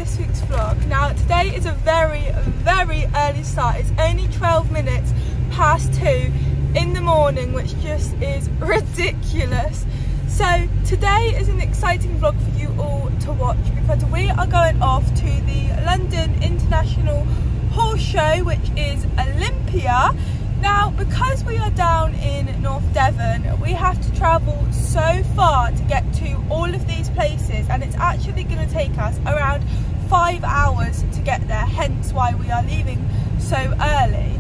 this week's vlog. Now today is a very early start. It's only 12 minutes past 2 in the morning, which just is ridiculous. So today is an exciting vlog for you all to watch because we are going off to the London International Horse Show, which is Olympia. Now, because we are down in North Devon, we have to travel so far to get to all of these places, and it's actually going to take us around 5 hours to get there, hence why we are leaving so early.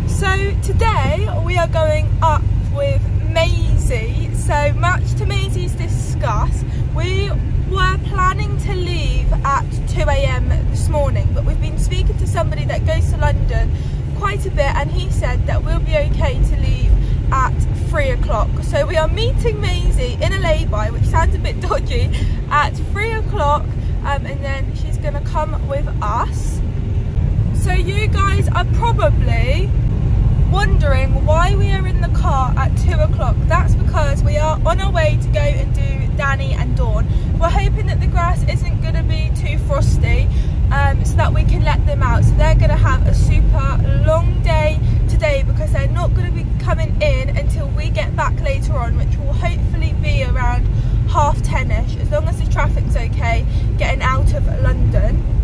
So today we are going up with Maisie. So much to Maisie's disgust, we were planning to leave at 2 AM this morning, but we've been speaking to somebody that goes to London quite a bit, and he said that we'll be okay to leave at 3 o'clock. So we are meeting Maisie in a lay-by, which sounds a bit dodgy, at 3 o'clock, and then she's going to come with us. So you guys are probably wondering why we are in the car at 2 o'clock. That's because we are on our way to go and do Danny and Dawn. We're hoping that the grass isn't going to be too frosty, so that we can let them out. So they're going to have a super long day today because they're not going to be coming in until we get back later on, which will hopefully be around 10:30ish, as long as the traffic's okay getting out of London.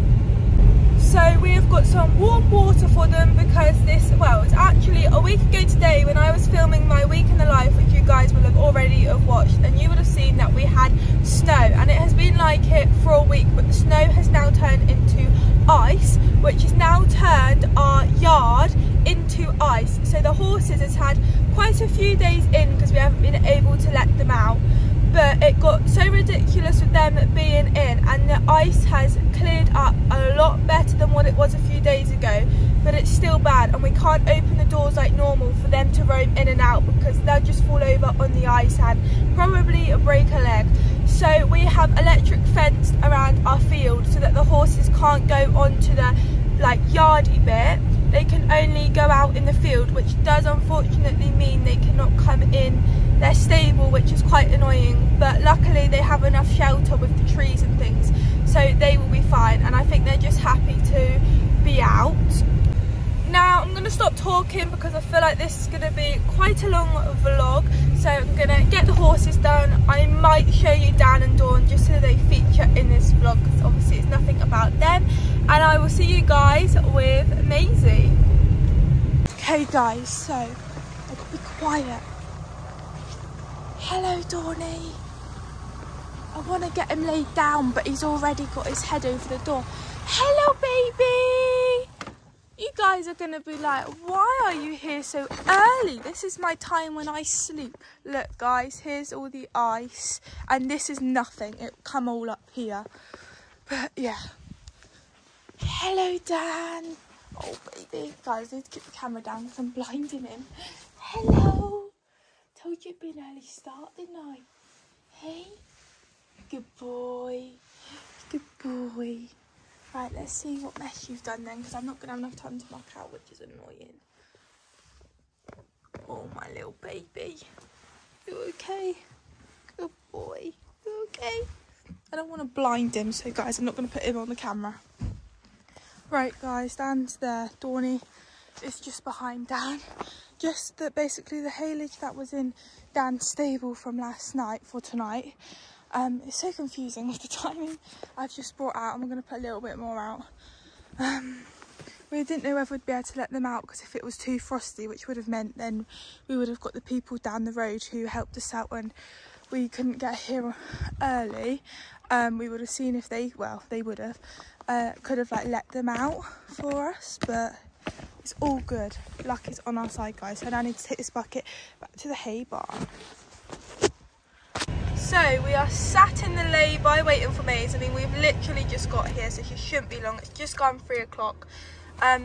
So we have got some warm water for them because this, well, it's actually a week ago today when I was filming my week in the life, which you guys will have already have watched, and you would have seen that we had snow, and it has been like it for a week, but the snow has now turned into ice, which has now turned our yard into ice. So the horses has had quite a few days in because we haven't been able to let them out, but it got so ridiculous with them being in, and the ice has cleared up a lot better than what it was a few days ago, but it's still bad, and we can't open the doors like normal for them to roam in and out because they'll just fall over on the ice and probably break a leg. So we have electric fenced around our field so that the horses can't go onto the like yardy bit. They can only go out in the field, which does unfortunately mean they cannot come in their stable, which is quite annoying, but luckily they have enough shelter with the trees and things, so they will be fine, and I think they're just happy to be out. Now I'm going to stop talking because I feel like this is going to be quite a long vlog, so I'm going to get the horses done. I might show you Dan and Dawn just so they feature in this vlog because obviously it's nothing about them, and I will see you guys with Maisie. Okay guys, so I'll be quiet. Hello Dawny. I want to get him laid down, but he's already got his head over the door. Hello baby. You guys are going to be like, why are you here so early? This is my time when I sleep. Look guys, here's all the ice, and this is nothing. It'll come all up here. But yeah. Hello Dan. Oh baby. Guys, I need to keep the camera down because I'm blinding him. Hello. Told you it'd be an early start, didn't I? Hey? Good boy. Good boy. Right, let's see what mess you've done then, because I'm not going to have enough time to mark out, which is annoying. Oh, my little baby. You okay? Good boy. You okay? I don't want to blind him, so guys, I'm not going to put him on the camera. Right, guys, Dan's there. Dawny is just behind Dan. Just that basically the haylage that was in Dan's stable from last night for tonight. It's so confusing with the timing. I've just brought out, and we're going to put a little bit more out. We didn't know whether we'd be able to let them out because if it was too frosty, which would have meant then we would have got the people down the road who helped us out when we couldn't get here early. We would have seen if they, well, they would have, could have like let them out for us, but it's all good. Luck is on our side, guys. So now I need to take this bucket back to the hay barn. So we are sat in the lay-by waiting for Maisie. I mean, we've literally just got here, so she shouldn't be long. It's just gone 3 o'clock.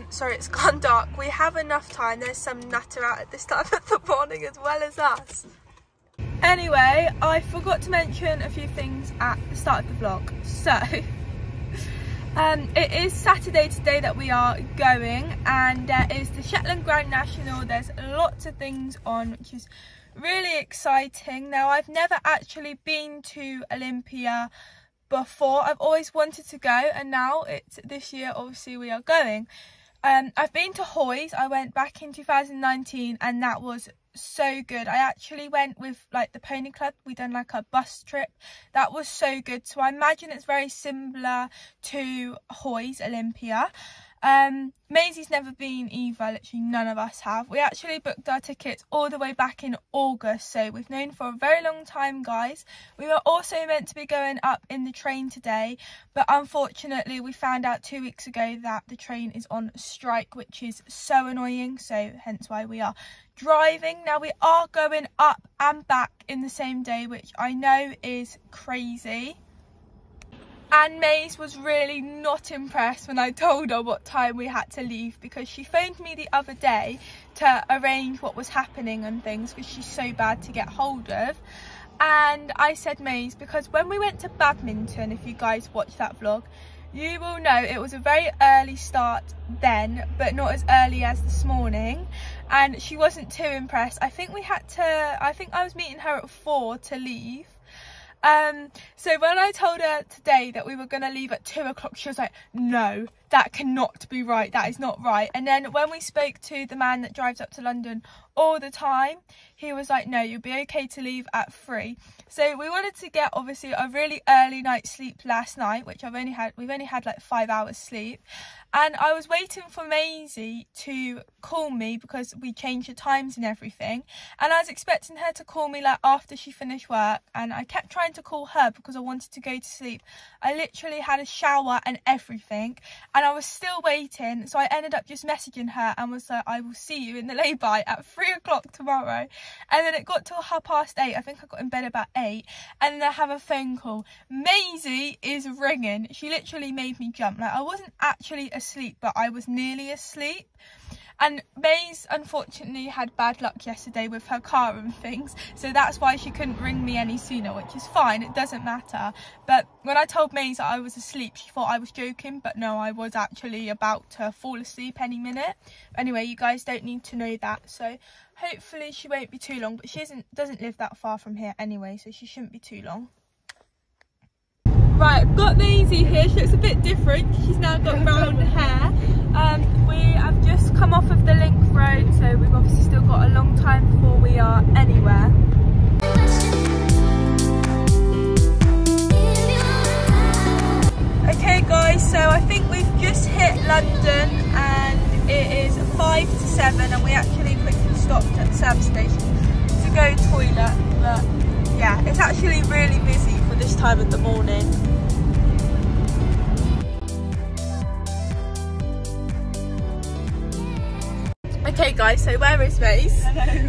Sorry, it's gone dark. We have enough time. There's some nutter out at this time of the morning as well as us. Anyway, I forgot to mention a few things at the start of the vlog. So it is Saturday today that we are going, and there is the Shetland Grand National. There's lots of things on, which is really exciting. Now, I've never actually been to Olympia before. I've always wanted to go, and now this year obviously we are going. I've been to Hoys. I went back in 2019 and that was so good. I actually went with like the pony club. We done like a bus trip. That was so good. So I imagine it's very similar to Hoys Olympia. Maisie's never been either, literally none of us have. We actually booked our tickets all the way back in August, so we've known for a very long time, guys. We were also meant to be going up in the train today, but unfortunately we found out 2 weeks ago that the train is on strike, which is so annoying, so hence why we are driving. Now we are going up and back in the same day, which I know is crazy. And Maze was really not impressed when I told her what time we had to leave, because she phoned me the other day to arrange what was happening and things, because she's so bad to get hold of. And I said, Maze, because when we went to badminton, if you guys watched that vlog, you will know it was a very early start then, but not as early as this morning. And she wasn't too impressed. I think I was meeting her at 4 to leave. So when I told her today that we were going to leave at 2 o'clock, she was like, no, that cannot be right, that is not right. And then when we spoke to the man that drives up to London all the time, he was like, no, you'll be okay to leave at 3. So we wanted to get obviously a really early night's sleep last night, which we've only had like 5 hours sleep. And I was waiting for Maisie to call me because we changed the times and everything. And I was expecting her to call me like after she finished work. And I kept trying to call her because I wanted to go to sleep. I literally had a shower and everything. And I was still waiting. So I ended up just messaging her and was like, I will see you in the lay-by at 3 o'clock tomorrow. And then it got till 8:30. I think I got in bed about 8. And then I have a phone call. Maisie is ringing. She literally made me jump. Like, I wasn't actually asleep, but I was nearly asleep. And Maze unfortunately had bad luck yesterday with her car and things, so that's why she couldn't ring me any sooner, which is fine, it doesn't matter. But when I told Maze that I was asleep, she thought I was joking, but no, I was actually about to fall asleep any minute. Anyway, you guys don't need to know that, so hopefully she won't be too long, but she doesn't live that far from here anyway, so she shouldn't be too long. Right, I've got Maisie here. She looks a bit different. She's now got brown hair. We have just come off of the link road, so we've obviously still got a long time before we are anywhere. Okay guys, so I think we've just hit London and it is 5 to 7 and we actually quickly stopped at the service station to go toilet, but yeah, it's actually really busy for this time of the morning. Okay guys, so where is Maze? Hello.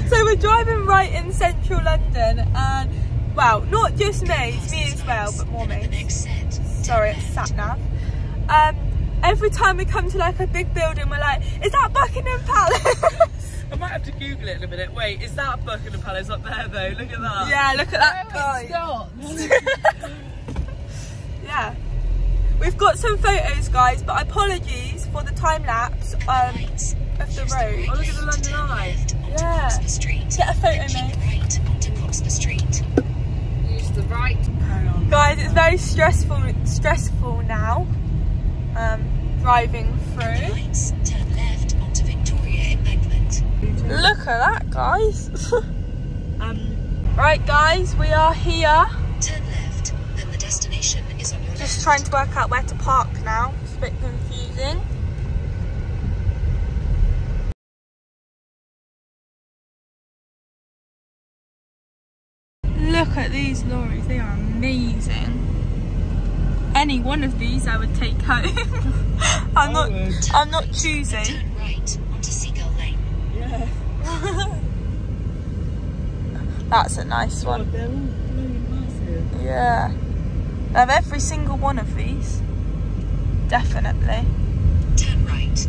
So we're driving right in central London and, well, not just Maze, me as well, but more Maze. Sorry, it's sat nav. Every time we come to like a big building, we're like, is that Buckingham Palace? I might have to Google it in a minute. Wait, is that Buckingham Palace up there though? Look at that. Yeah, look at that guy. Yeah. We've got some photos, guys, but apologies for the time lapse of the road. Oh, look at the London Eye. Yeah. Get a photo, mate. Use the right. Carry on. Guys, it's very stressful now. Driving through. Turn left onto Victoria Embankment. Look at that, guys. Right, guys, we are here. Turn left, then the destination is on your left. Just trying to work out where to park now. It's a bit confusing. Look at these lorries, they are amazing. Any one of these I would take home. I'm not choosy. Turn right onto Seagull Lane. Yeah. That's a nice one. Oh, they're all really massive. Yeah. I have every single one of these. Definitely. Turn right.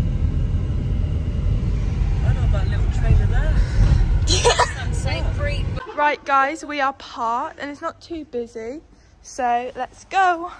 I know about little trailer there. Right guys, we are parked and it's not too busy. So let's go.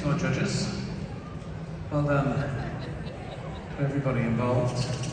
to our judges. Well done to everybody involved.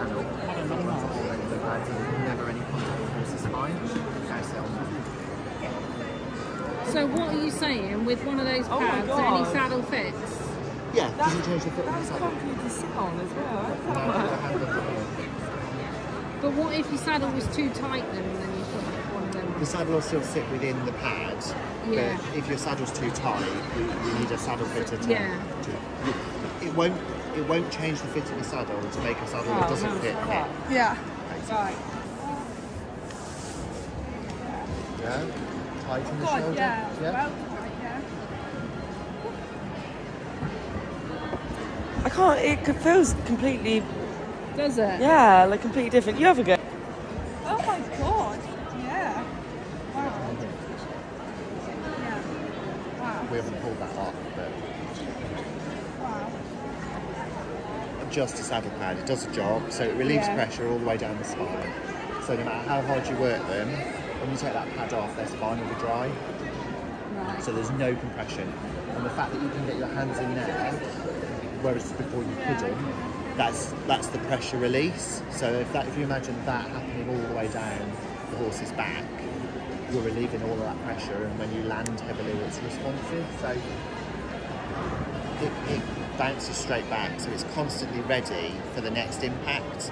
saddle, it runs a hole into the pads and never any contact with the horse's spine. Now sit on them. So what are you saying? With one of those Oh my pads, God. any saddle fits? Yeah, doesn't change the fit of the That's saddle. comfy to sit on as well. No, put your hand on the wheel. But what if your saddle was too tight then, and then you put one of them? The saddle will still sit within the pad, Yeah. but if your saddle's too tight, we need a saddle fitter to. Yeah. It won't change the fit of the saddle to make a saddle that doesn't fit. Yeah. Right. Yeah. Tighten the God, shoulder. yeah. Yeah. Well, yeah. I can't, it feels completely, Does it? yeah, like completely different. You have a go. Oh my God. Yeah. Wow. Yeah. Wow. We haven't pulled that off, but Wow. just a saddle pad. It does a job, so it relieves Yeah. pressure all the way down the spine. So no matter how hard you work them, when you take that pad off, their spine will be dry. Right. So there's no compression. And the fact that you can get your hands in there, whereas before you couldn't, that's the pressure release. So if you imagine that happening all the way down the horse's back, you're relieving all of that pressure, and when you land heavily, it's responsive. So it bounces straight back, so it's constantly ready for the next impact.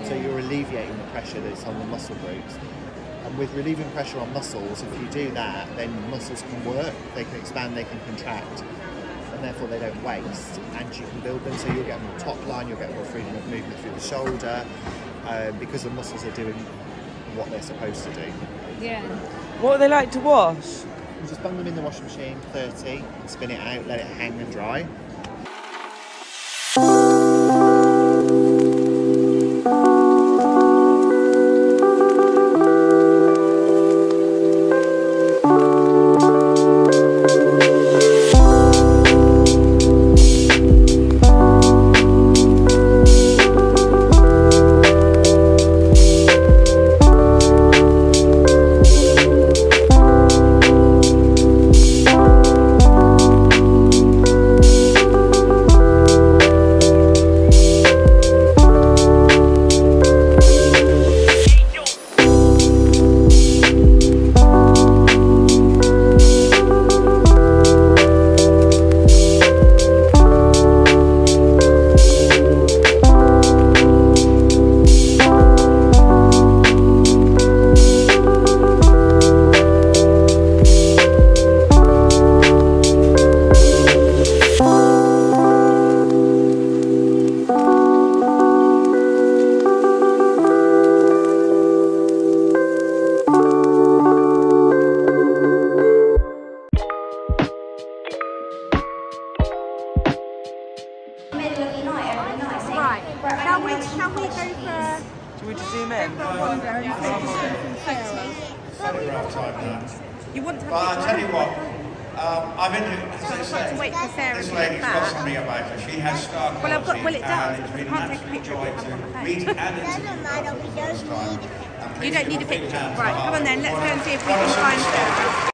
So you're alleviating the pressure that's on the muscle groups. And with relieving pressure on muscles, if you do that, then muscles can work, they can expand, they can contract, and therefore they don't waste, and you can build them, so you'll get more top line, you'll get more freedom of movement through the shoulder, because the muscles are doing what they're supposed to do. Yeah. What are they like to wash? You just bung them in the washing machine, 30, spin it out, let it hang and dry. Right. Shall we go for Should we just zoom in? a wander and You want to have I'll tell you what, I've been, as I say, wait for Sarah this to lady's get got back. something about her. She has star Well, I've got- quality, well, it does, and it's because been I an can't take a absolute picture of joy it on to the phone. meet and interview her. You don't need a picture. Right, come on then, let's go and see if we can find Sarah.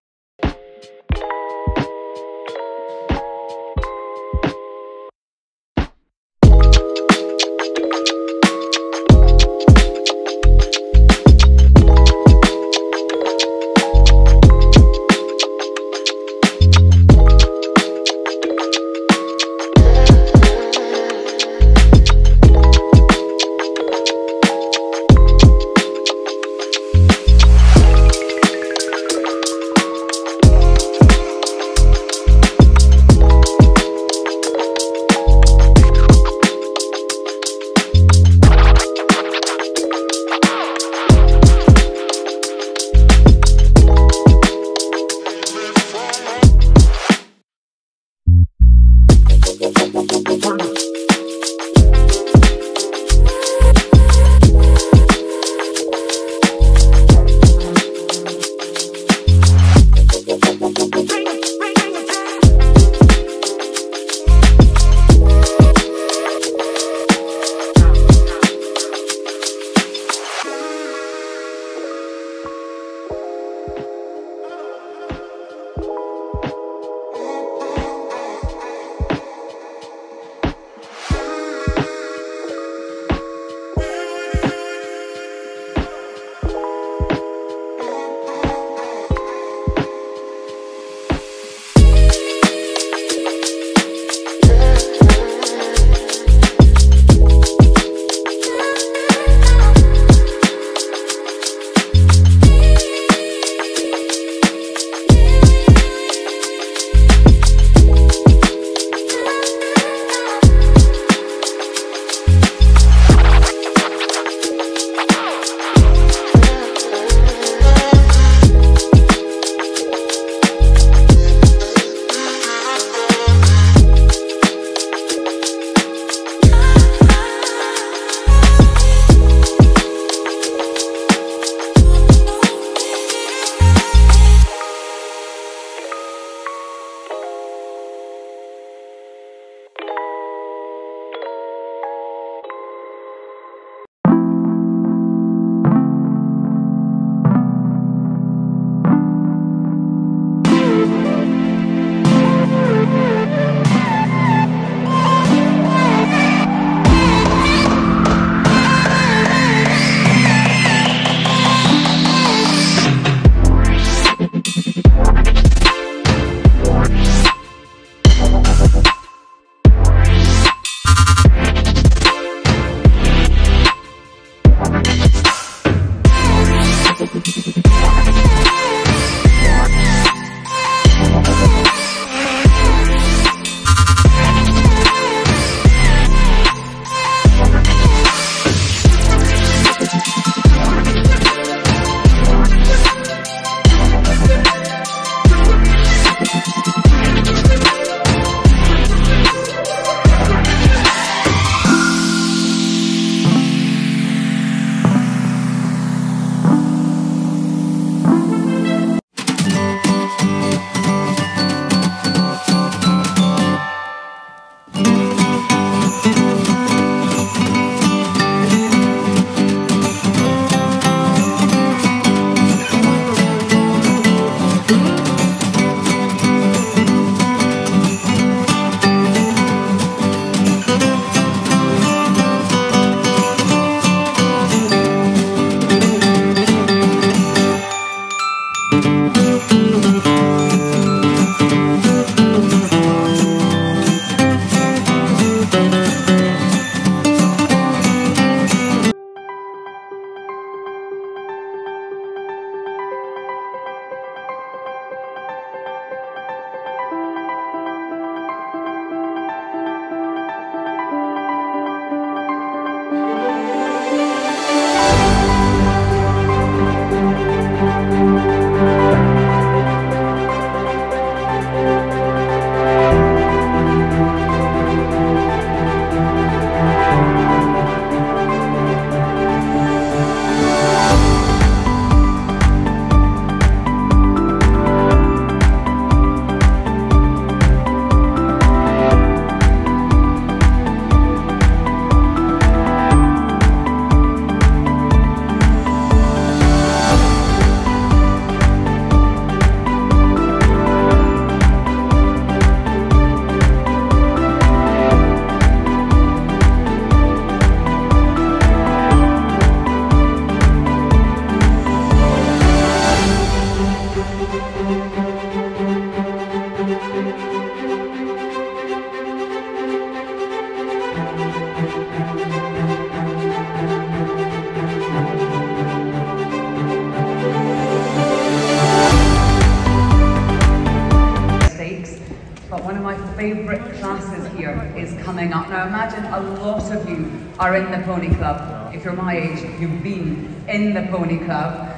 coming up. Now imagine a lot of you are in the Pony Club. If you're my age, you've been in the Pony Club.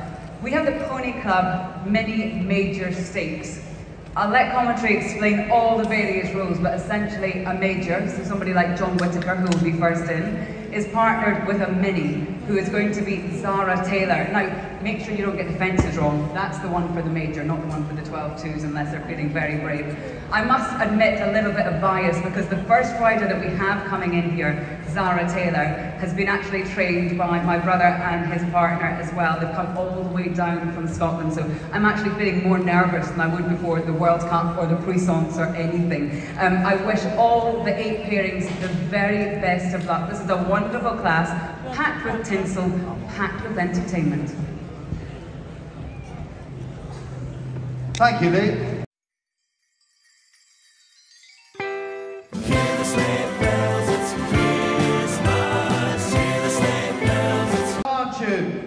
We have the Pony Club mini major stakes. I'll let commentary explain all the various rules, but essentially a major, so somebody like John Whittaker, who will be first in, is partnered with a mini, who is going to be Zara Taylor. Now, make sure you don't get the fences wrong. That's the one for the major, not the one for the 12-2s, unless they're feeling very brave. I must admit a little bit of bias, because the first rider that we have coming in here, Zara Taylor, has been actually trained by my brother and his partner as well. They've come all the way down from Scotland, so I'm actually feeling more nervous than I would before the World Cup or the Puissance or anything. I wish all the 8 pairings the very best of luck. This is a wonderful class, packed with tinsel, packed with entertainment. Thank you, Lee.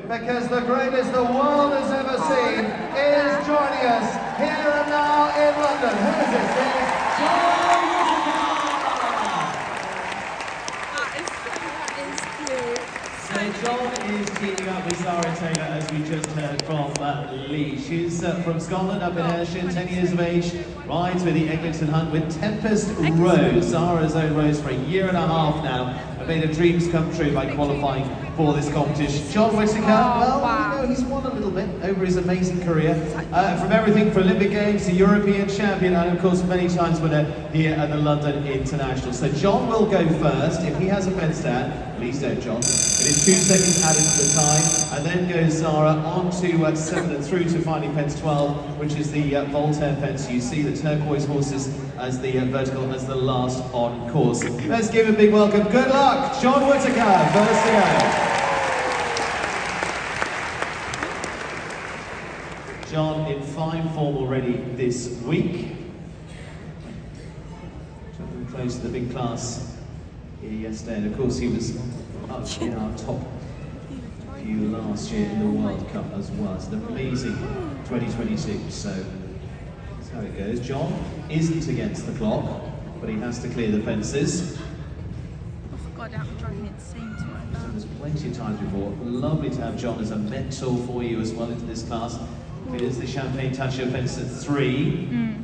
Because the greatest the world has ever seen is joining us here and now in London. Who is this? It's John Whittaker! So John is teaming up with Zara Taylor, as we just heard from Lee. She's from Scotland, up in Ayrshire, 10 years of age, rides with the Eglinton Hunt with Tempest Rose. Zara's owned Rose for a year and a half now, and made her dreams come true by qualifying for this competition. John Whittaker, well, you know, he's won a little bit over his amazing career. From everything from Olympic Games to European champion, and of course many times winner here at the London International. So John will go first. If he has a fence down, please don't, John. It is 2 seconds added to the time, and then goes Zara on to 7 and through to finally fence 12, which is the Voltaire fence. You see the turquoise horses as the vertical as the last on course. Let's give a big welcome. Good luck, John Whittaker, first to go. John in fine form already this week. Jumping close to the big class here yesterday, and of course he was up in our top few last year in the World Cup as well. It's an amazing 2026, so that's how it goes. John isn't against the clock, but he has to clear the fences. God, I'm driving insane to my dad. There's plenty of times before. Lovely to have John as a mentor for you as well into this class. Here's the Champagne Tasha fence at 3.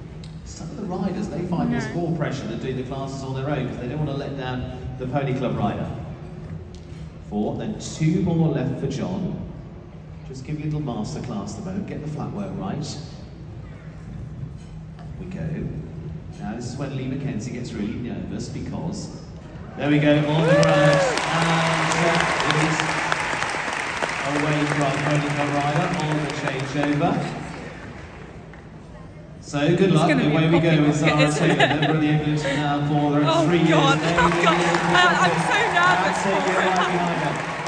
Some of the riders, they find there's more pressure than doing the classes on their own because they don't want to let down the Pony Club rider. 4, then 2 more left for John. Just give you a little master class at the moment. Get the flat work right. Up we go. Now this is when Lee Mackenzie gets really nervous because there we go, on the road, and it is away from Pony Club rider on the changeover. So good luck, away we go with Zara Taylor, member of the Eglinton now for 3 years. I'm so nervous for it.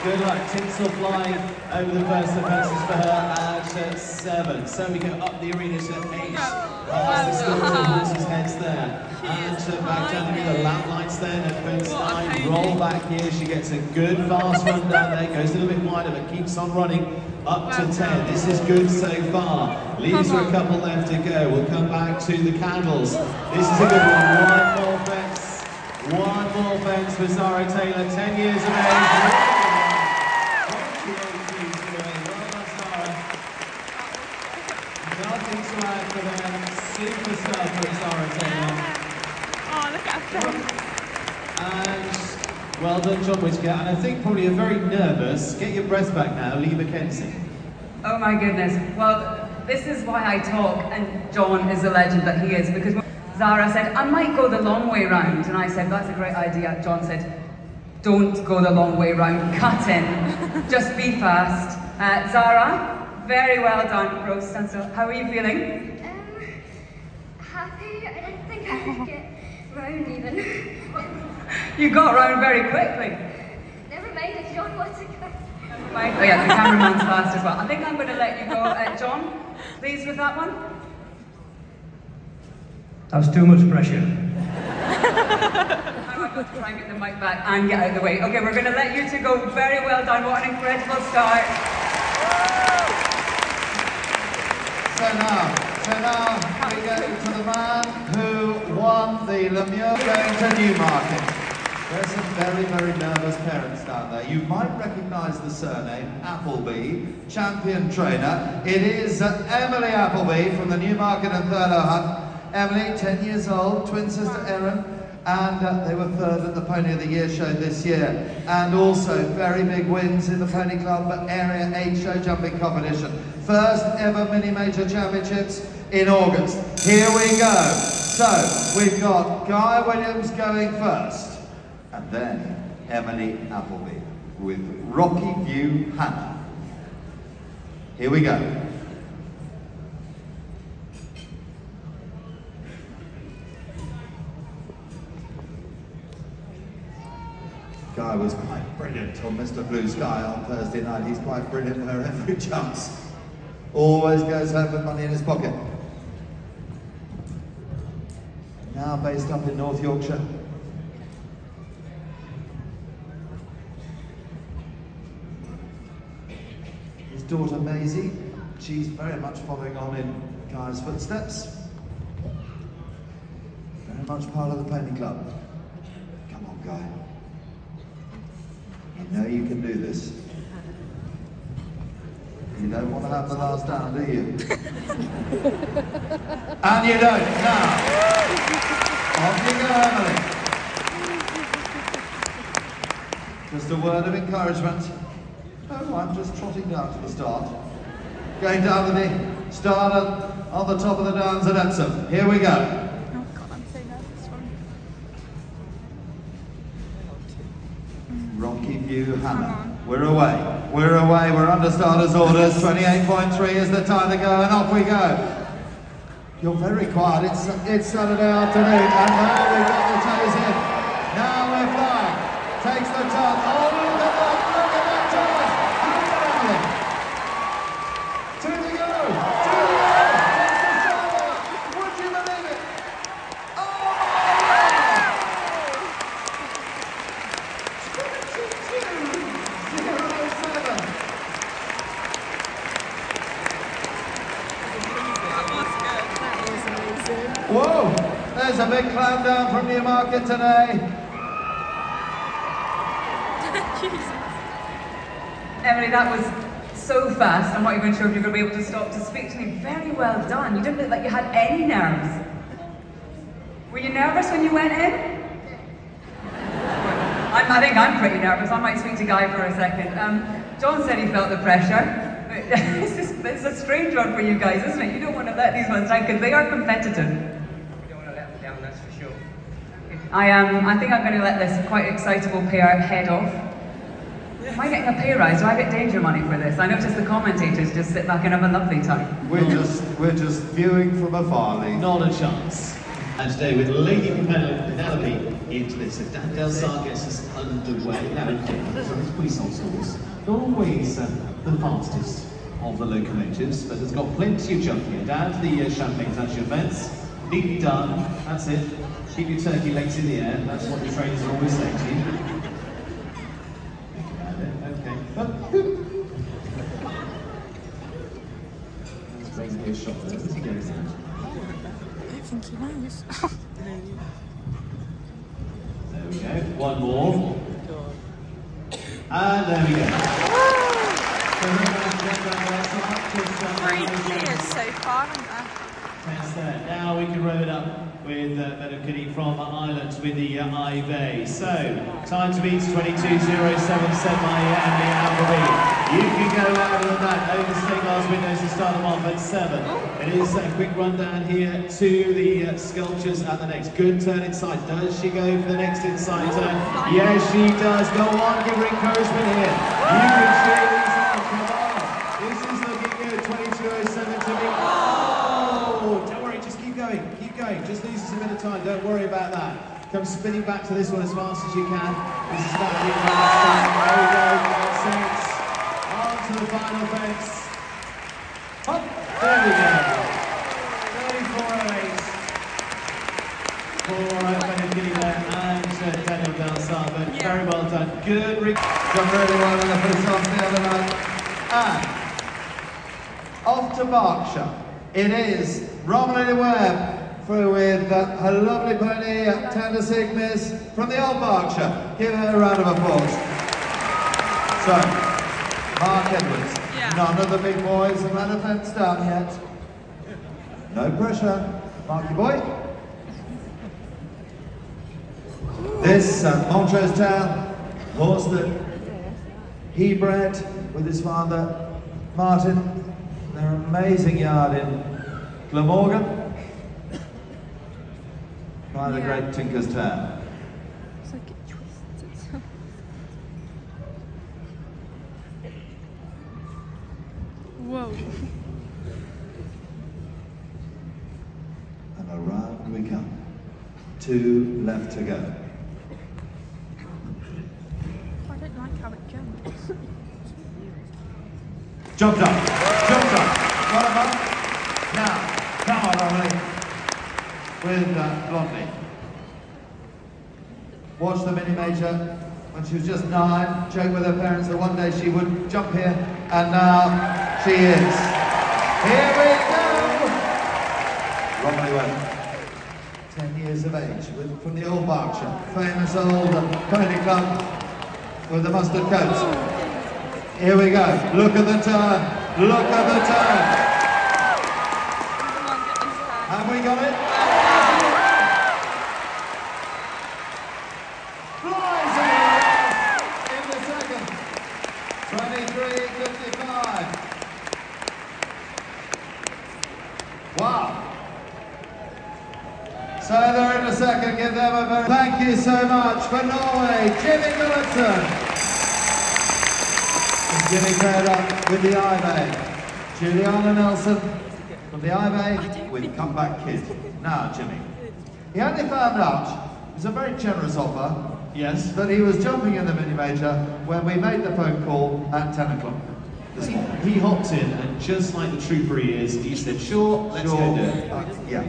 Good luck, tinsel flying over the first offences for her at 7. So we go up the arena to 8, past the stalls of horses' heads there. And back down the lap lights then at fence 9, roll back here, she gets a good fast run down there, goes a little bit wider but keeps on running up to 10. This is good so far. Leaves her a couple left to go. We'll come back to the candles. This is a good one. One more fence. One more fence for Zara Taylor, 10 years of age. Nothing to add for them. Superstar for Zara Taylor. Oh, look at her. And well done, John Whittaker. And I think probably a very nervous, get your breath back now, Lee Mackenzie. Oh my goodness. Well, this is why I talk, and John is the legend that he is, because Zara said, I might go the long way round. And I said, that's a great idea. John said, don't go the long way round, cut in. Just be fast. Zara, very well done, Rose Stencil. How are you feeling? Happy. I didn't think I would get round even. You got round very quickly. Never mind, it's John Whittaker. Oh yeah, the cameraman's fast as well. I think I'm going to let you go. John, pleased with that one? That was too much pressure. I've got to try and get the mic back and get out of the way. Okay, we're going to let you two go. Very well done. What an incredible start. So now we go to the man who won 1, the Lemieux going to Newmarket. There's some very, very nervous parents down there. You might recognise the surname, Appleby, champion trainer. It is Emily Appleby from the Newmarket and Thurlow Hunt. Emily, 10 years old, twin sister Erin, and they were third at the Pony of the Year show this year. And also very big wins in the Pony Club Area 8 show jumping competition. First ever mini major championships in August. Here we go. So we've got Guy Williams going first, and then Emily Appleby with Rocky View Hannah. Here we go. Guy was quite brilliant on Mr. Blue Sky on Thursday night. He's quite brilliant wherever he jumps. Always goes home with money in his pocket. Now based up in North Yorkshire. His daughter Maisie, she's very much following on in Guy's footsteps. Very much part of the Pony Club. Come on, Guy. You know you can do this. You don't want to have the last down, do you? And you don't. Now, off you go, Emily. Just a word of encouragement. Oh, I'm just trotting down to the start. Going down to the start on the top of the downs at Epsom. Here we go. Oh God, I'm so nervous. Rocky View Hannah. We're away. We're away. We're under starters orders. 28.3 is the time to go, and off we go. You're very quiet. It's Saturday afternoon, and now we've got the toes in. Now we're flying. Takes the turn. Oh, look at that! Look at that turn! Two to go. Two to go. That's the starter. Would you believe it? Oh my! Whoa! There's a big clown down from Newmarket today. Emily, that was so fast. I'm not even sure if you're going to be able to stop to speak to me. Very well done. You didn't look like you had any nerves. Were you nervous when you went in? I think I'm pretty nervous. I might speak to Guy for a second. John said he felt the pressure. It's a strange one for you guys, isn't it? You don't want to let these ones down because they are competitive. We don't want to let them down, that's for sure. I think I'm going to let this quite excitable pair head off. Am I getting a pay rise? Do I get danger money for this? I noticed the commentators just sit back and have a lovely time. We're just viewing from afar, Lee. Not a chance. And today with Lady Penelope into this, Dan Del Sar gets us underway. Now, so it's Puissance horse. Not always the fastest of the locomotives, but has got plenty of jump here. Down to the Champagne touch your fence. Neatly done. That's it. Keep your turkey legs in the air. That's what your trainers are always saying to you. Okay. Let's bring me a shot there as he goes out. I don't think he knows. There we go. One more. And there we go. Three cheers so far, haven't there? That's there. Now we can roll it up with Medokini from Ireland with the Ive. So, time to beat 22.07 by Emily Appleby. You can go louder than that. Overstay glass windows to start them off at 7. It is a quick rundown here to the sculptures at the next. Good turn inside. Does she go for the next inside turn? Yes, she does. Go on, give her encouragement here. You can cheer these on. Come on. This is looking good. 22.07 to me. Oh, don't worry. Just keep going. Keep going. Just lose us a bit of time. Don't worry about that. Come spinning back to this one as fast as you can. This is about to be the last time. There we go. 6. On to the final fence. Hop. There we go. 34.08 for Medokini there and Daniel Del Sar. But very well done. Good. Done really well in the first half the other night. And off to Berkshire. It is Romilly Webb through with her lovely pony, Tender Cygnus, from the Old Berkshire. Give her a round of applause. So, Mark Edwards. None of the big boys have had a fence down yet. No pressure. Marky boy. This Montrose Town horse that he bred with his father, Martin. Their amazing yard in Glamorgan by the great Tinker's Town. It's like it twisted. Whoa. And around we come. 2 left to go. I don't like how it jumps. Jumped up. Jumped up. Got him up. Now, come on, Romney. With Blondie. Watched the mini major when she was just 9. Joked with her parents that one day she would jump here, and now she is. Here we go. Romney Webb. 10 years of age, from the Old Berkshire, famous old pony club with the mustard coats. Here we go. Look at the turn. Look at the turn. Have we got it? Flies in the second. 23.55. Wow. So they're in a second. Give them a very thank you so much for Norway, Jimmy Gullikson. Jimmy Crader with the Ivy. Juliana Nelson from the Ivy with Comeback Kid. Now, Jimmy. He only found out, it was a very generous offer, yes, that he was jumping in the mini major when we made the phone call at 10 o'clock. He hopped in, and just like the trooper he is, he said, sure, let's go do it. Yeah.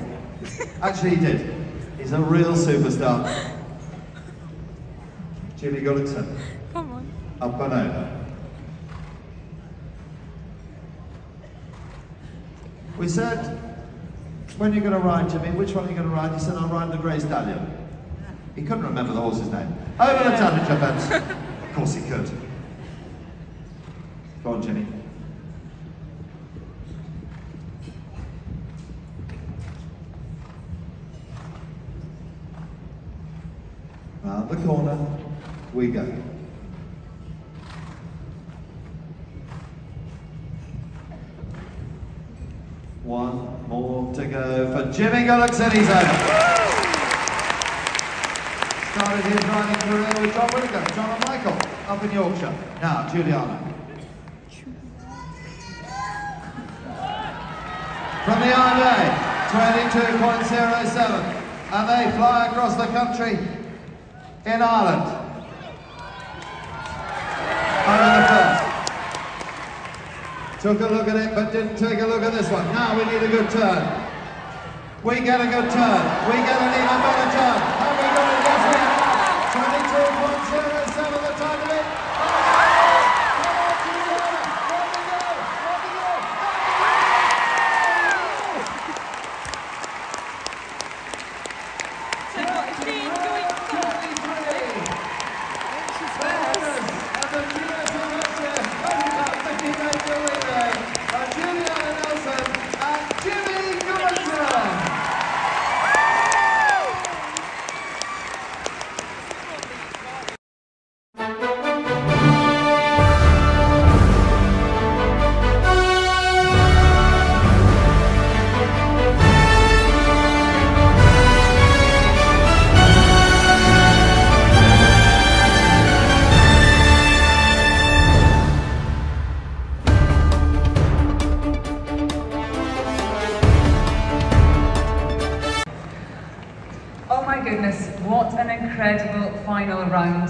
Actually, he did. He's a real superstar. Jimmy Gullikson. Come on. Up and over. We said, when are you going to ride, Jimmy? Which one are you going to ride? He said, I'll ride the Grey Stallion. He couldn't remember the horse's name. Over the challenger fence. Of course he could. Go on, Jimmy. Round the corner we go. One more to go for Jimmy Gullikson. He's over. Started his riding career with John Whittaker, John and Michael, up in Yorkshire. Now, Juliana. From the Ivy, 22.07. And they fly across the country in Ireland. Over the first. Took a look at it, but didn't take a look at this one. Now we need a good turn. We get a good turn. We get an even better turn. And we got it, yes we have. 22.07, the time of it. What an incredible final round.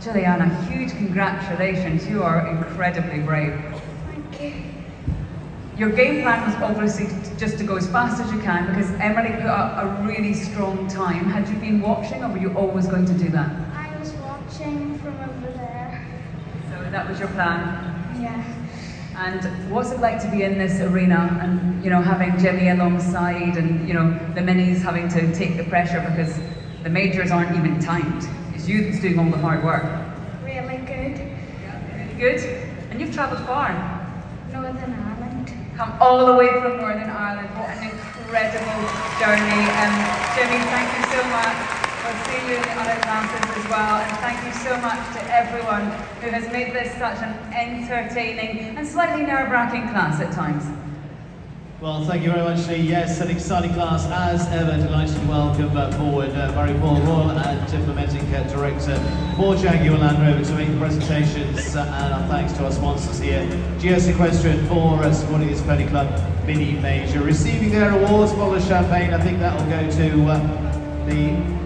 Juliana, huge congratulations. You are incredibly brave. Thank you. Your game plan was obviously just to go as fast as you can because Emily put up a really strong time. Had you been watching or were you always going to do that? I was watching from over there. So that was your plan? Yeah. And what's it like to be in this arena and, you know, having Jimmy alongside and, you know, the minis having to take the pressure because the majors aren't even timed. It's you that's doing all the hard work. Really good. Really good? And you've travelled far. Northern Ireland. Come all the way from Northern Ireland. What an incredible journey. Jimmy, thank you so much. We'll see you in the other classes as well. And thank you so much to everyone who has made this such an entertaining and slightly nerve-wracking class at times. Well, thank you very much, Lee. Yes, an exciting class as ever. Delighted to welcome forward Murray-Paul Royal and implementing director for Jaguar Land Rover to make the presentations. And our thanks to our sponsors here, GS Equestrian for supporting this Pony Club Mini Major. Receiving their awards, bottle of champagne. I think that will go to the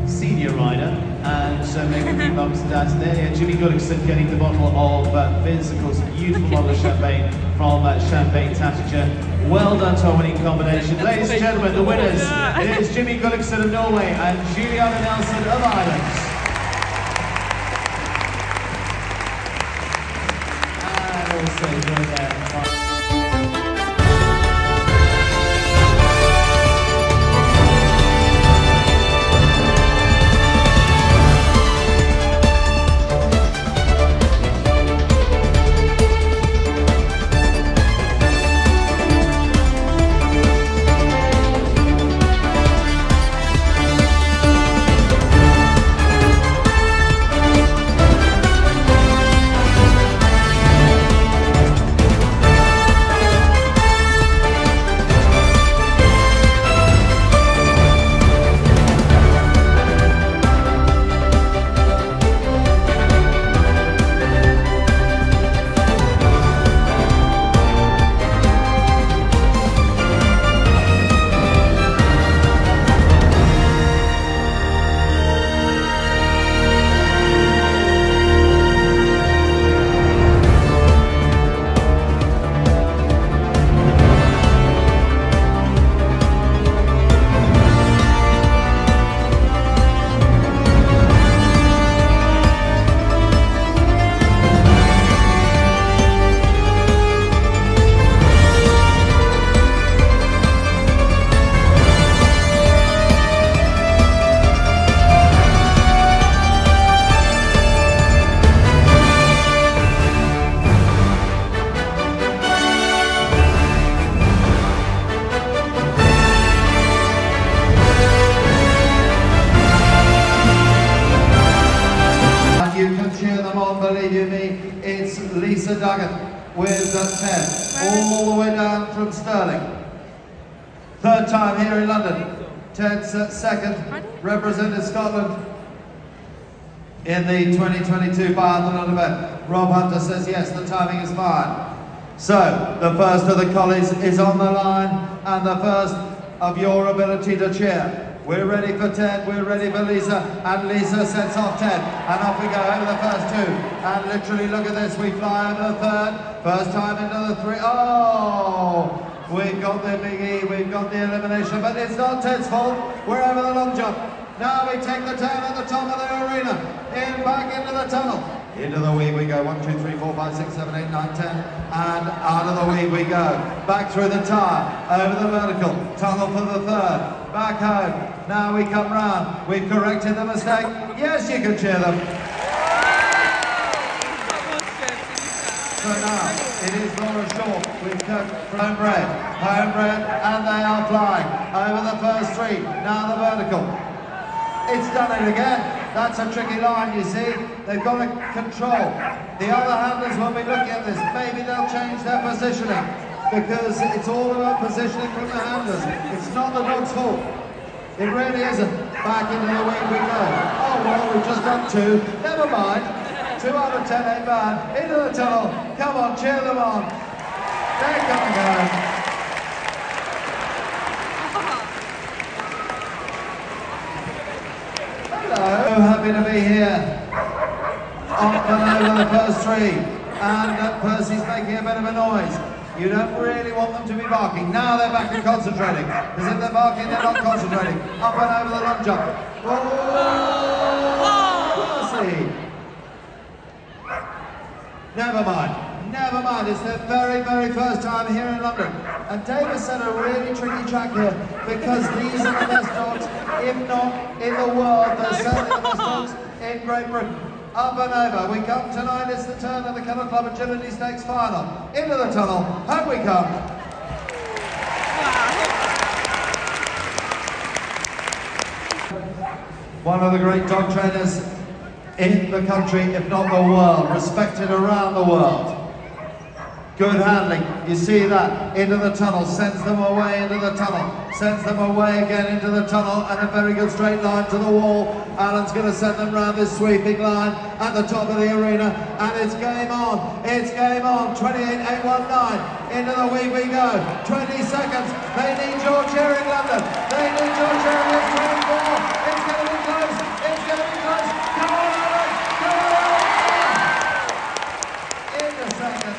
senior rider, and maybe a few mums and dads there. Yeah, Jimmy Gullickson getting the bottle of Fizz, of course, a beautiful bottle of champagne from Champagne Tattager. Well done to our winning combination. Ladies and gentlemen, the winners, it is Jimmy Gullickson of Norway and Juliana Nelson of Ireland. And also joined there. Lisa Duggan with 10, all the way down from Stirling. Third time here in London. Ted's second, represented Scotland in the 2022 biathlon event. Rob Hunter says yes, the timing is fine. So, the first of the collies is on the line, and the first of your ability to cheer. We're ready for Ted, we're ready for Lisa, and Lisa sets off Ted, and off we go over the first two, and literally look at this, we fly over the third, first time into the three, oh! We've got the big E, we've got the elimination, but it's not Ted's fault, we're over the long jump. Now we take the turn at the top of the arena, in back into the tunnel. Into the weave we go, 1, 2, 3, 4, 5, 6, 7, 8, 9, 10, and out of the weave we go. Back through the tire, over the vertical, tunnel for the third, back home. Now we come round, we've corrected the mistake. Yes, you can cheer them. So now, it is Laura Shaw with Coke from Homebred, and they are flying over the first three. Now the vertical. It's done it again. That's a tricky line, you see. They've got to control. The other handlers will be looking at this. Maybe they'll change their positioning because it's all about positioning from the handlers. It's not the dog's fault. It really isn't. Back into the wing we go. Oh, well, we've just done two. Never mind. 2 out of 10 ain't bad. Into the tunnel. Come on, cheer them on. They're coming home. So happy to be here. Up and over the first three. And Percy's making a bit of a noise. You don't really want them to be barking. Now they're back and concentrating. Because if they're barking, they're not concentrating. Up and over the long jump. Oh, Percy. Never mind. Never mind, it's their very, very first time here in London. And Davis set a really tricky track here because these are the best dogs, if not in the world. They're certainly the best dogs in Great Britain. Up and over, we come tonight, it's the turn of the Kennel Club Agility Stakes final. Into the tunnel, home we come. One of the great dog trainers in the country, if not the world, respected around the world. Good handling, you see that, into the tunnel, sends them away into the tunnel, sends them away again into the tunnel, and a very good straight line to the wall. Alan's going to send them round this sweeping line at the top of the arena, and it's game on, 28.819, into the weave we go, 20 seconds, they need your cheer in London, they need your cheer in 24, it's going to be close, it's going to be close, come on Alan, come on Alan! In a second.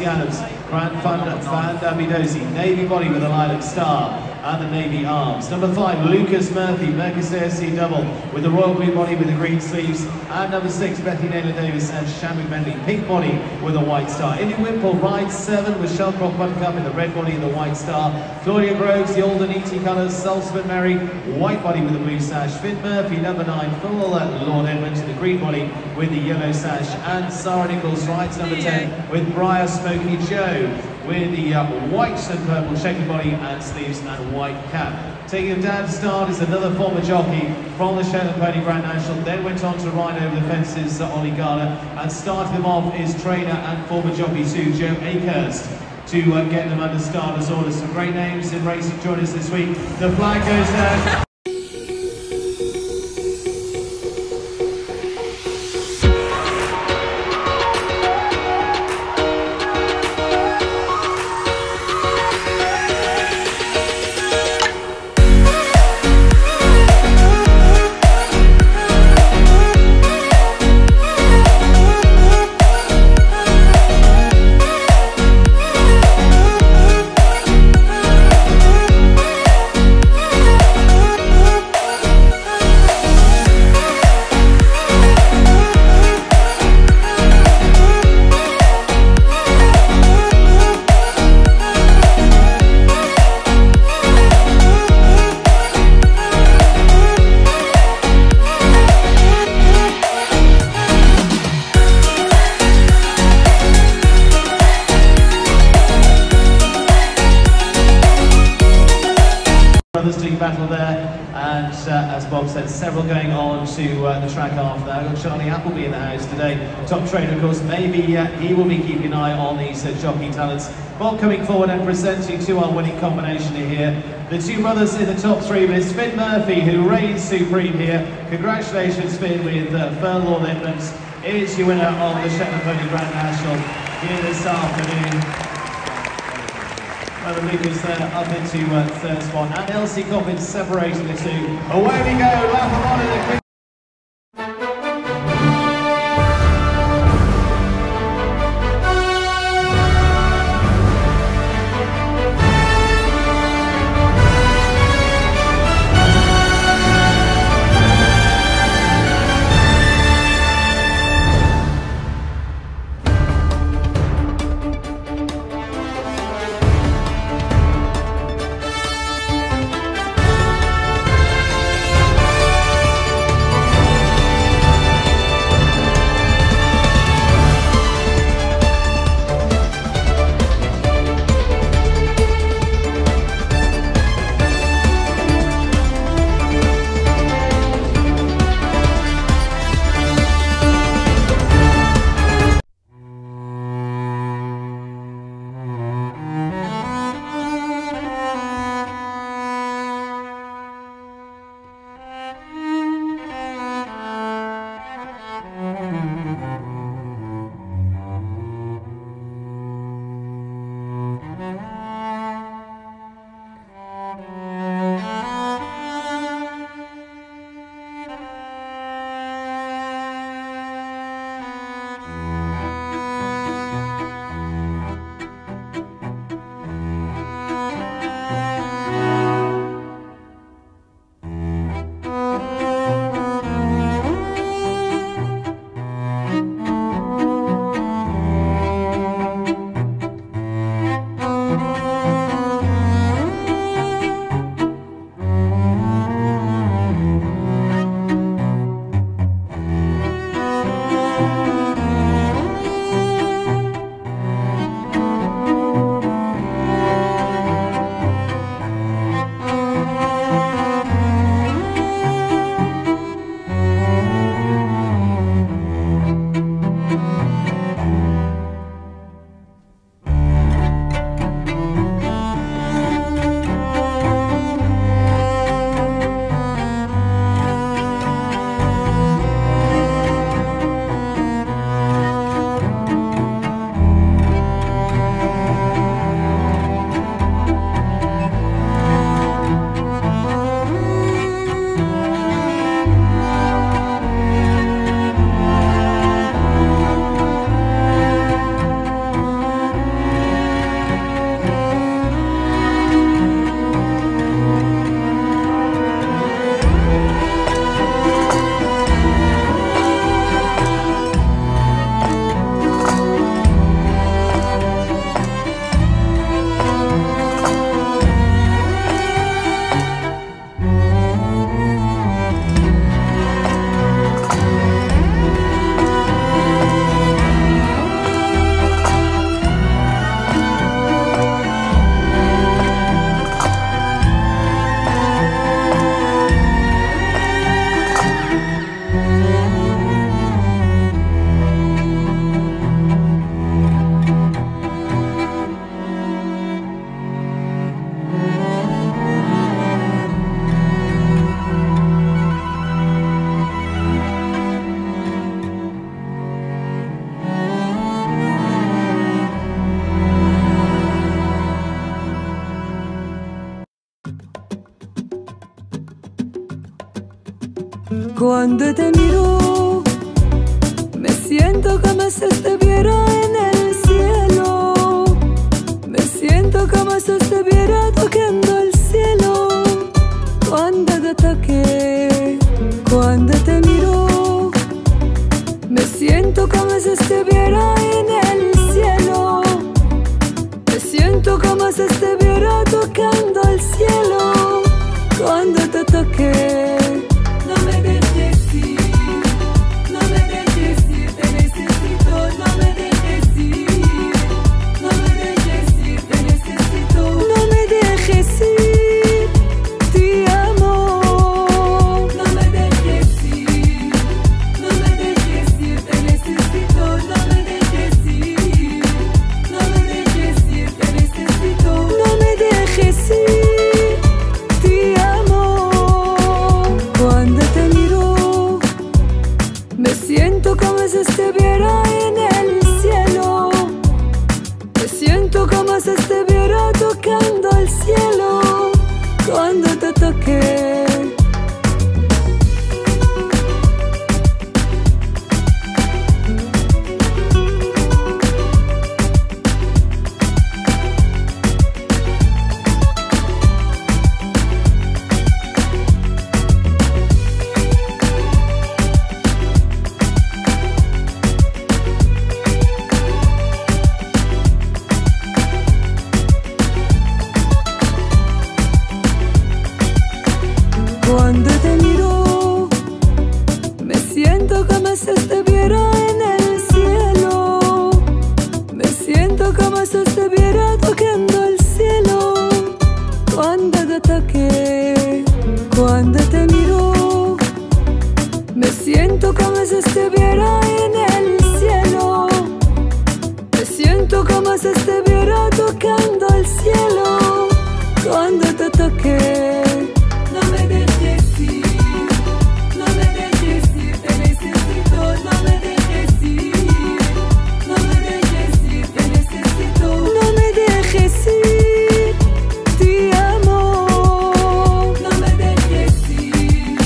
Adams, Grant Van Davidosi, Navy Body with a lilac star and the Navy Arms. Number 5, Lucas Murphy, Mercus ASC double with the royal blue body with the green sleeves. And number 6, Bethy Naylor Davis and Shamrock Bentley, pink body with a white star. Indy Whipple rides 7 with Shellcroft Buttercup in the red body and the white star. Claudia Groves, the old and ET colours, Salzman Mary, white body with the blue sash. Finn Murphy, number 9, full Lord Edmonds in the green body with the yellow sash. And Sarah Nichols rides number 10 with Briar Smokey Joe with the white and purple checkered body and sleeves and white cap. Taking them down to start is another former jockey from the Shetland Pony Grand National, then went on to ride over the fences, Ollie Garner, and starting them off is trainer and former jockey too, Joe Akehurst, to get them under starters orders. Some great names in racing join us this week. The flag goes down. Battle there, and as Bob said, several going on to the track after that. I've got Charlie Appleby in the house today, top trainer of course. Maybe he will be keeping an eye on these jockey talents. Bob coming forward and presenting to our winning combination here. The two brothers in the top 3 with Finn Murphy, who reigns supreme here. Congratulations Finn, with Fern Lord Edmonds is your winner of the Shetland Pony Grand National here this afternoon. Brother Lucas there up into 3rd spot, and Elsie Coffin separating the two. Away we go, lap of honour in the Cuando te miro, me siento como si estuviera en el cielo. Me siento como si estuviera tocando el cielo. Cuando te toqué, cuando te miro, me siento como si estuviera en el cielo. Me siento como si estuviera tocando el cielo. Cuando te toqué, no me dejes ir, no me dejes ir, te necesito, no me dejes ir, no me dejes ir, te necesito, no me dejes ir, te amo, no me dejes ir, no me dejes ir, te necesito, no me dejes ir, no me dejes ir, te necesito, no me dejes ir. Me siento como si estuviera en el cielo. Me siento como si estuviera tocando el cielo. Cuando te toqué. Cuando te miro, me siento como si estuviera en el cielo. Me siento como si estuviera tocando el cielo. Cuando te toqué, cuando te miro, me siento como si estuviera en el cielo. Me siento como si estuviera tocando el cielo. Cuando te toqué. No me dejes ir, no me dejes ir, te necesito, no me dejes ir, no me dejes ir, te necesito, no me dejes ir, te amo, no me dejes ir,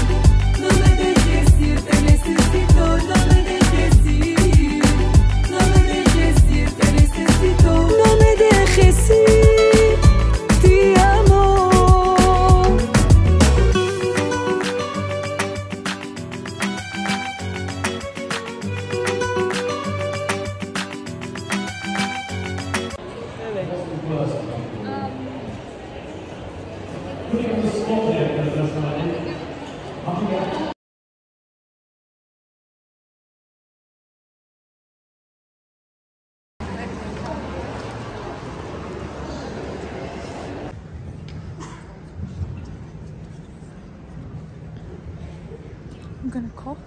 no me dejes ir, te necesito, no me dejes ir, no me dejes ir, te necesito, no me dejes ir, te amo. I'm gonna cough.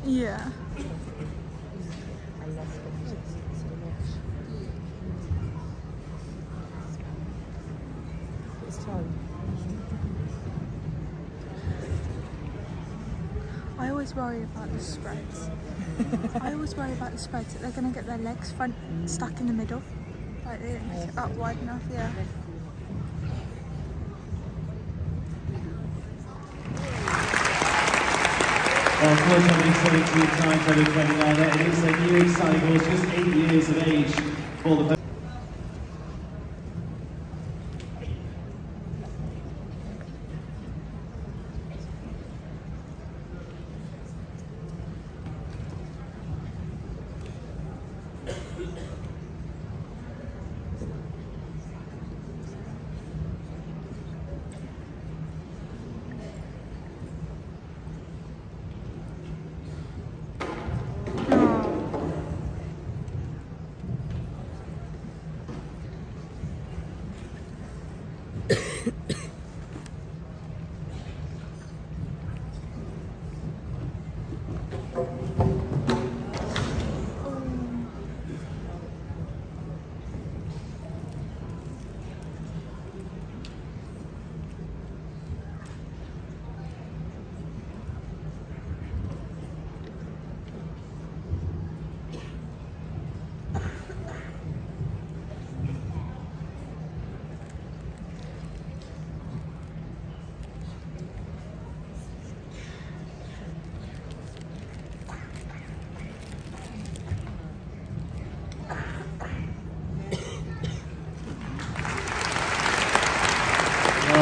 Yeah. I always worry about the spreads. I always worry about the spreads, that they're going to get their legs front stuck in the middle. Like they don't make it up wide enough, yeah. Well, unfortunately, 22 times over 29, it is a new exciting horse, just 8 years of age for the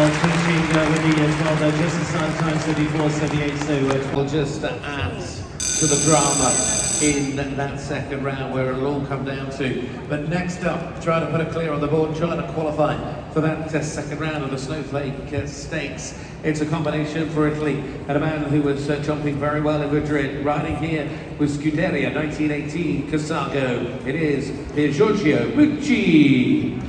finishing with the 12 there, just inside time 74-78, so we'll just add to the drama in that second round where it'll all come down to. But next up, trying to put it clear on the board, trying to qualify for that second round of the Snowflake Stakes. It's a combination for Italy and a man who was jumping very well in Madrid. Riding here with Scuderia 1918 Casago. It is Giorgio Bucci.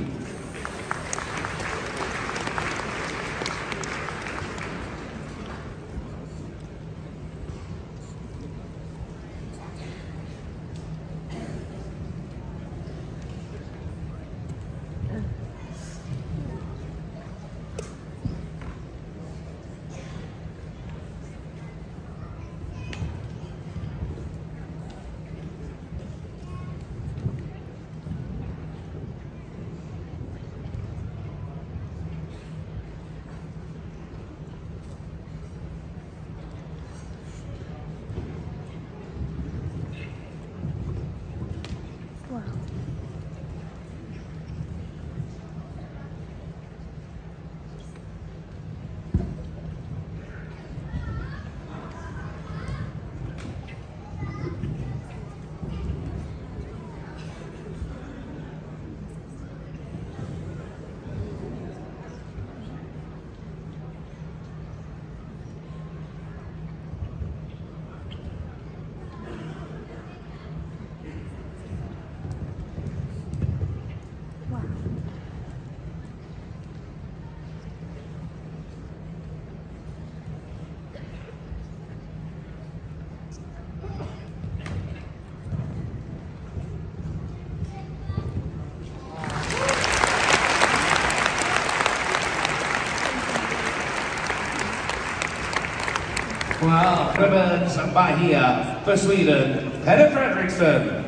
Well, ribbons Bahia for Sweden, Peder Fredriksson.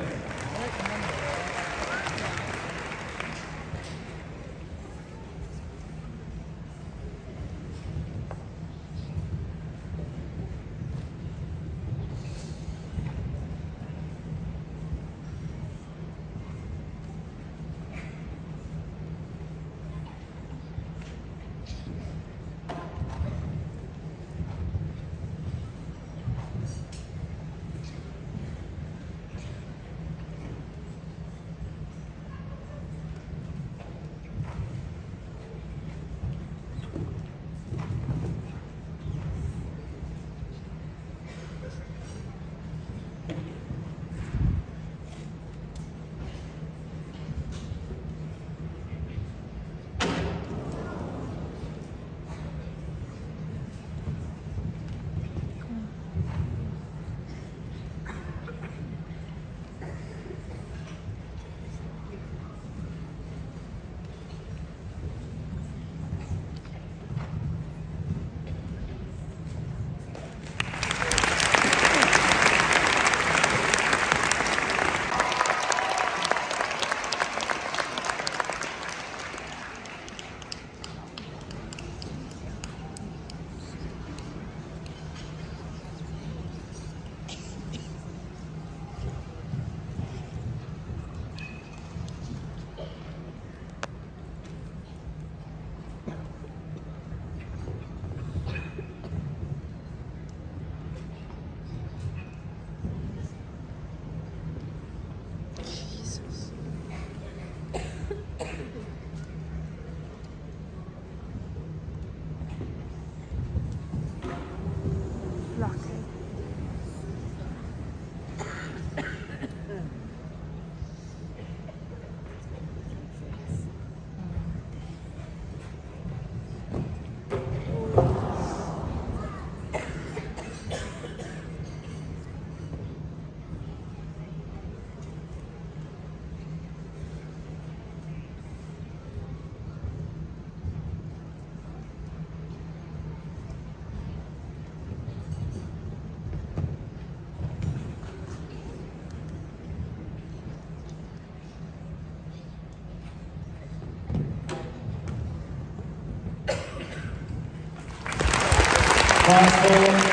Fast forward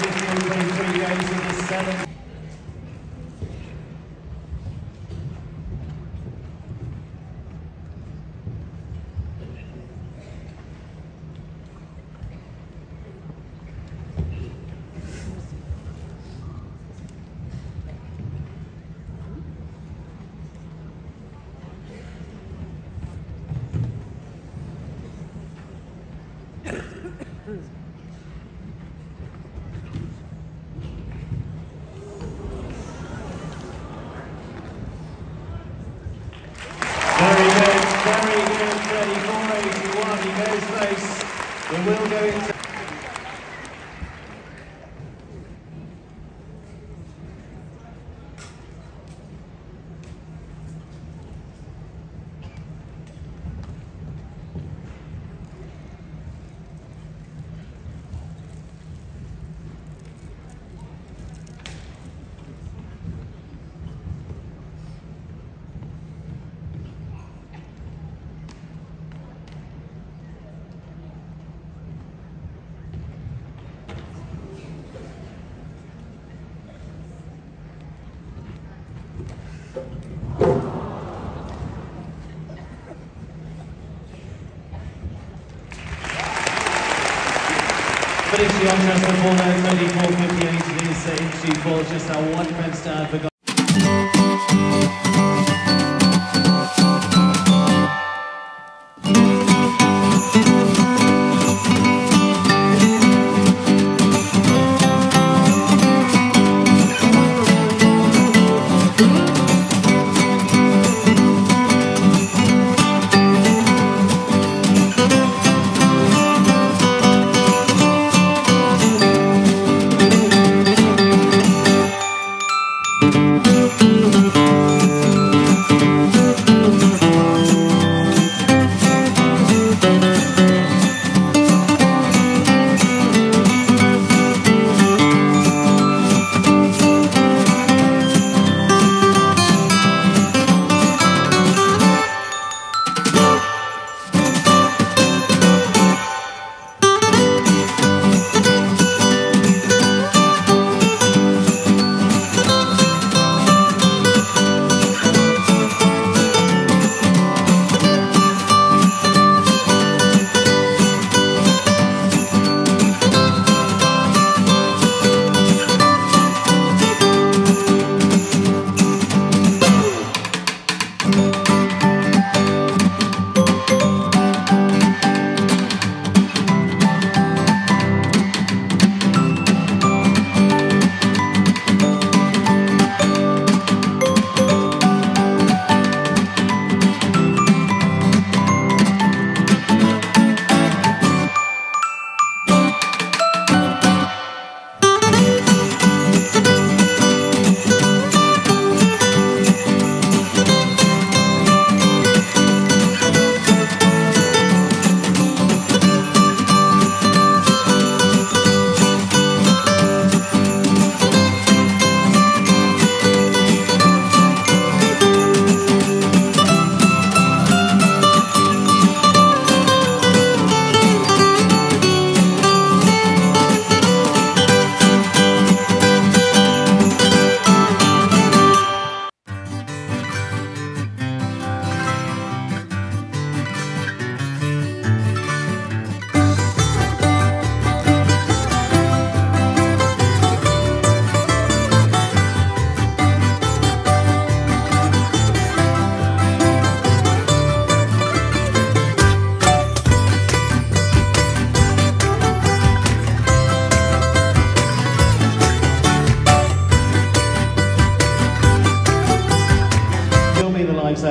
16-23 games in the 7th. Very good, 34.81, he goes close. We will go into... Finishing on just before that, 34.58 is HG4, just our 1 minute stand for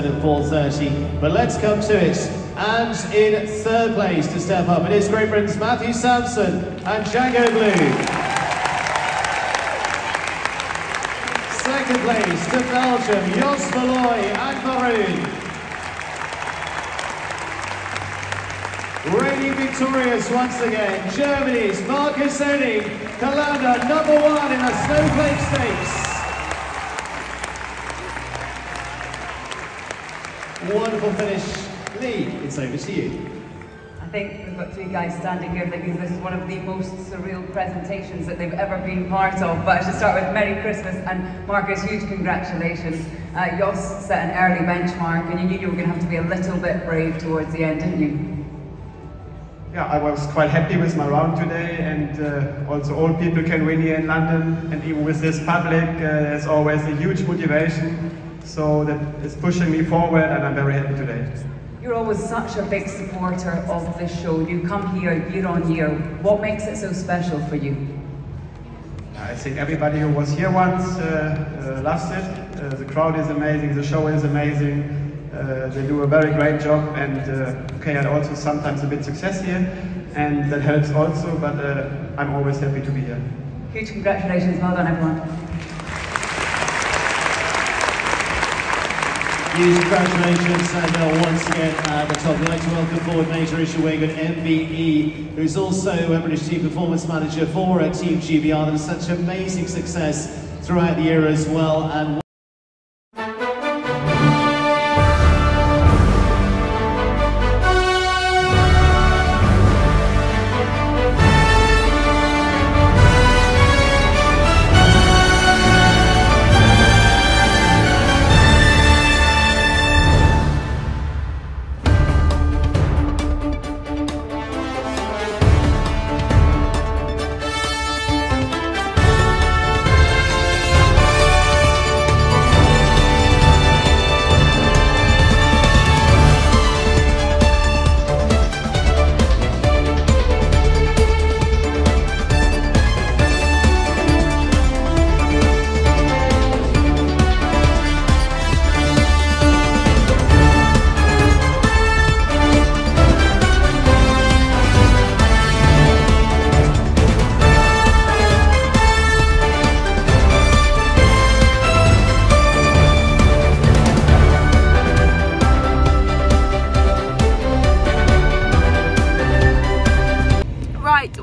at 4:30, but let's come to it. And in third place to step up, it is Great Britain's Matthew Sampson and Django Blue. Second place to Belgium, Jos Malloy and Maroon. Reigning victorious once again, Germany's Marcus Oenig, Kalanda #1 in the Snowflake Stakes. Wonderful finish. Lee, it's over to you. I think we've got two guys standing here thinking this is one of the most surreal presentations that they've ever been part of. But I should start with Merry Christmas and Marcus, huge congratulations. Jos set an early benchmark and you knew you were going to have to be a little bit brave towards the end, didn't you? Yeah, I was quite happy with my round today, and also all people can win here in London, and even with this public, there's always a huge motivation, so that is pushing me forward, and I'm very happy today. You're always such a big supporter of this show. You come here year on year. What makes it so special for you? I think everybody who was here once loves it. The crowd is amazing, the show is amazing. They do a very great job, and okay, and also sometimes a bit success here, and that helps also, but I'm always happy to be here. Huge congratulations, well done everyone. Huge congratulations, and once again at the top, we'd like to welcome forward Major Isherwig, MBE, who's also a British Team Performance Manager for Team GBR. There's such amazing success throughout the year as well. And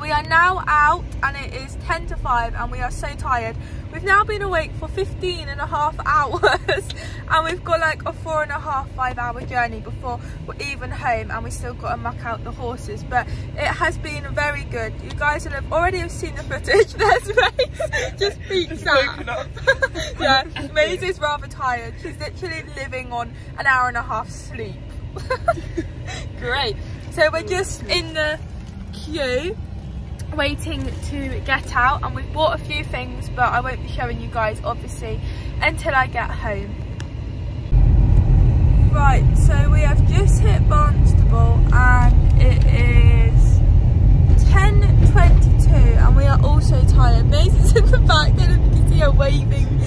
we are now out and it is 10 to 5 and we are so tired. We've now been awake for 15.5 hours and we've got like a 4.5–5 hour journey before we're even home, and we still got to muck out the horses, but it has been very good. You guys will have already seen the footage. There's Maze just peeks out. Yeah, Maze is rather tired. She's literally living on an hour-and-a-half sleep. Great. So we're just in the queue waiting to get out, and we've bought a few things, but I won't be showing you guys obviously until I get home. Right, so we have just hit Barnstable and it is 10:22 and we are also tired. Maisie's in the back, I don't know if you can see her waving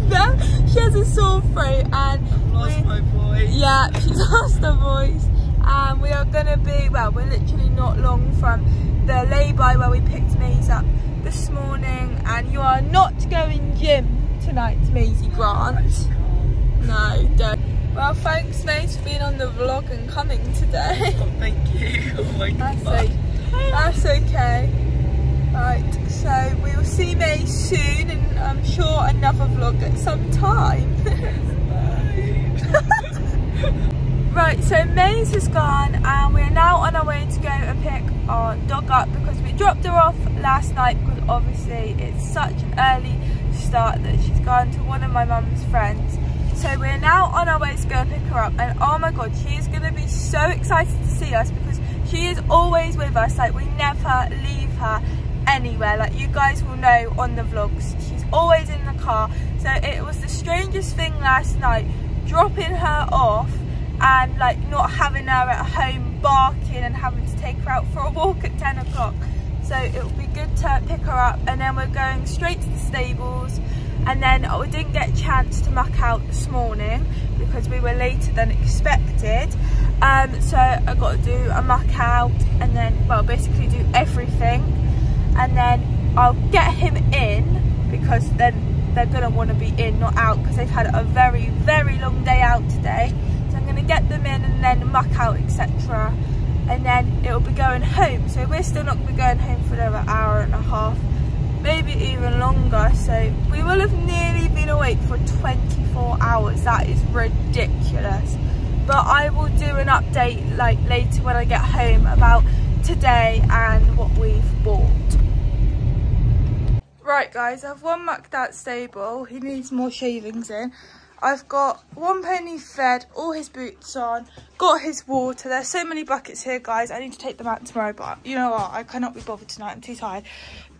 there. She has a sore throat and I've lost my voice. Yeah, she's lost her voice. And we are going to be, well, we're literally not long from the lay-by where we picked Maisie up this morning. And you are not going gym tonight, Maisie Grant. No, don't. Well, thanks Maisie for being on the vlog and coming today. Oh, thank you. Oh my god. That's okay. Right, so we will see Maisie soon, and I'm sure another vlog at some time. Right, so Maze has gone and we're now on our way to go and pick our dog up because we dropped her off last night, because obviously it's such an early start that she's gone to one of my mum's friends. So we're now on our way to go and pick her up, and oh my god, she is going to be so excited to see us because she is always with us. Like, we never leave her anywhere, like you guys will know on the vlogs. She's always in the car. So it was the strangest thing last night, dropping her off and like not having her at home barking and having to take her out for a walk at 10 o'clock. So it will be good to pick her up, and then we're going straight to the stables. And then we didn't get a chance to muck out this morning because we were later than expected. So I got to do a muck out and then, well, basically do everything. And then I'll get him in because then they're going to want to be in, not out, because they've had a very, very long day out today. So I'm going to get them in and then muck out, etc. And then it'll be going home. So we're still not going to be going home for another hour and a half. Maybe even longer, so we will have nearly been awake for 24 hours. That is ridiculous. But I will do an update like later when I get home about today and what we've bought. Right guys, I've one mucked out stable. He needs more shavings in. I've got one pony fed, all his boots on, got his water. There's so many buckets here guys, I need to take them out tomorrow, but you know what, I cannot be bothered tonight, I'm too tired.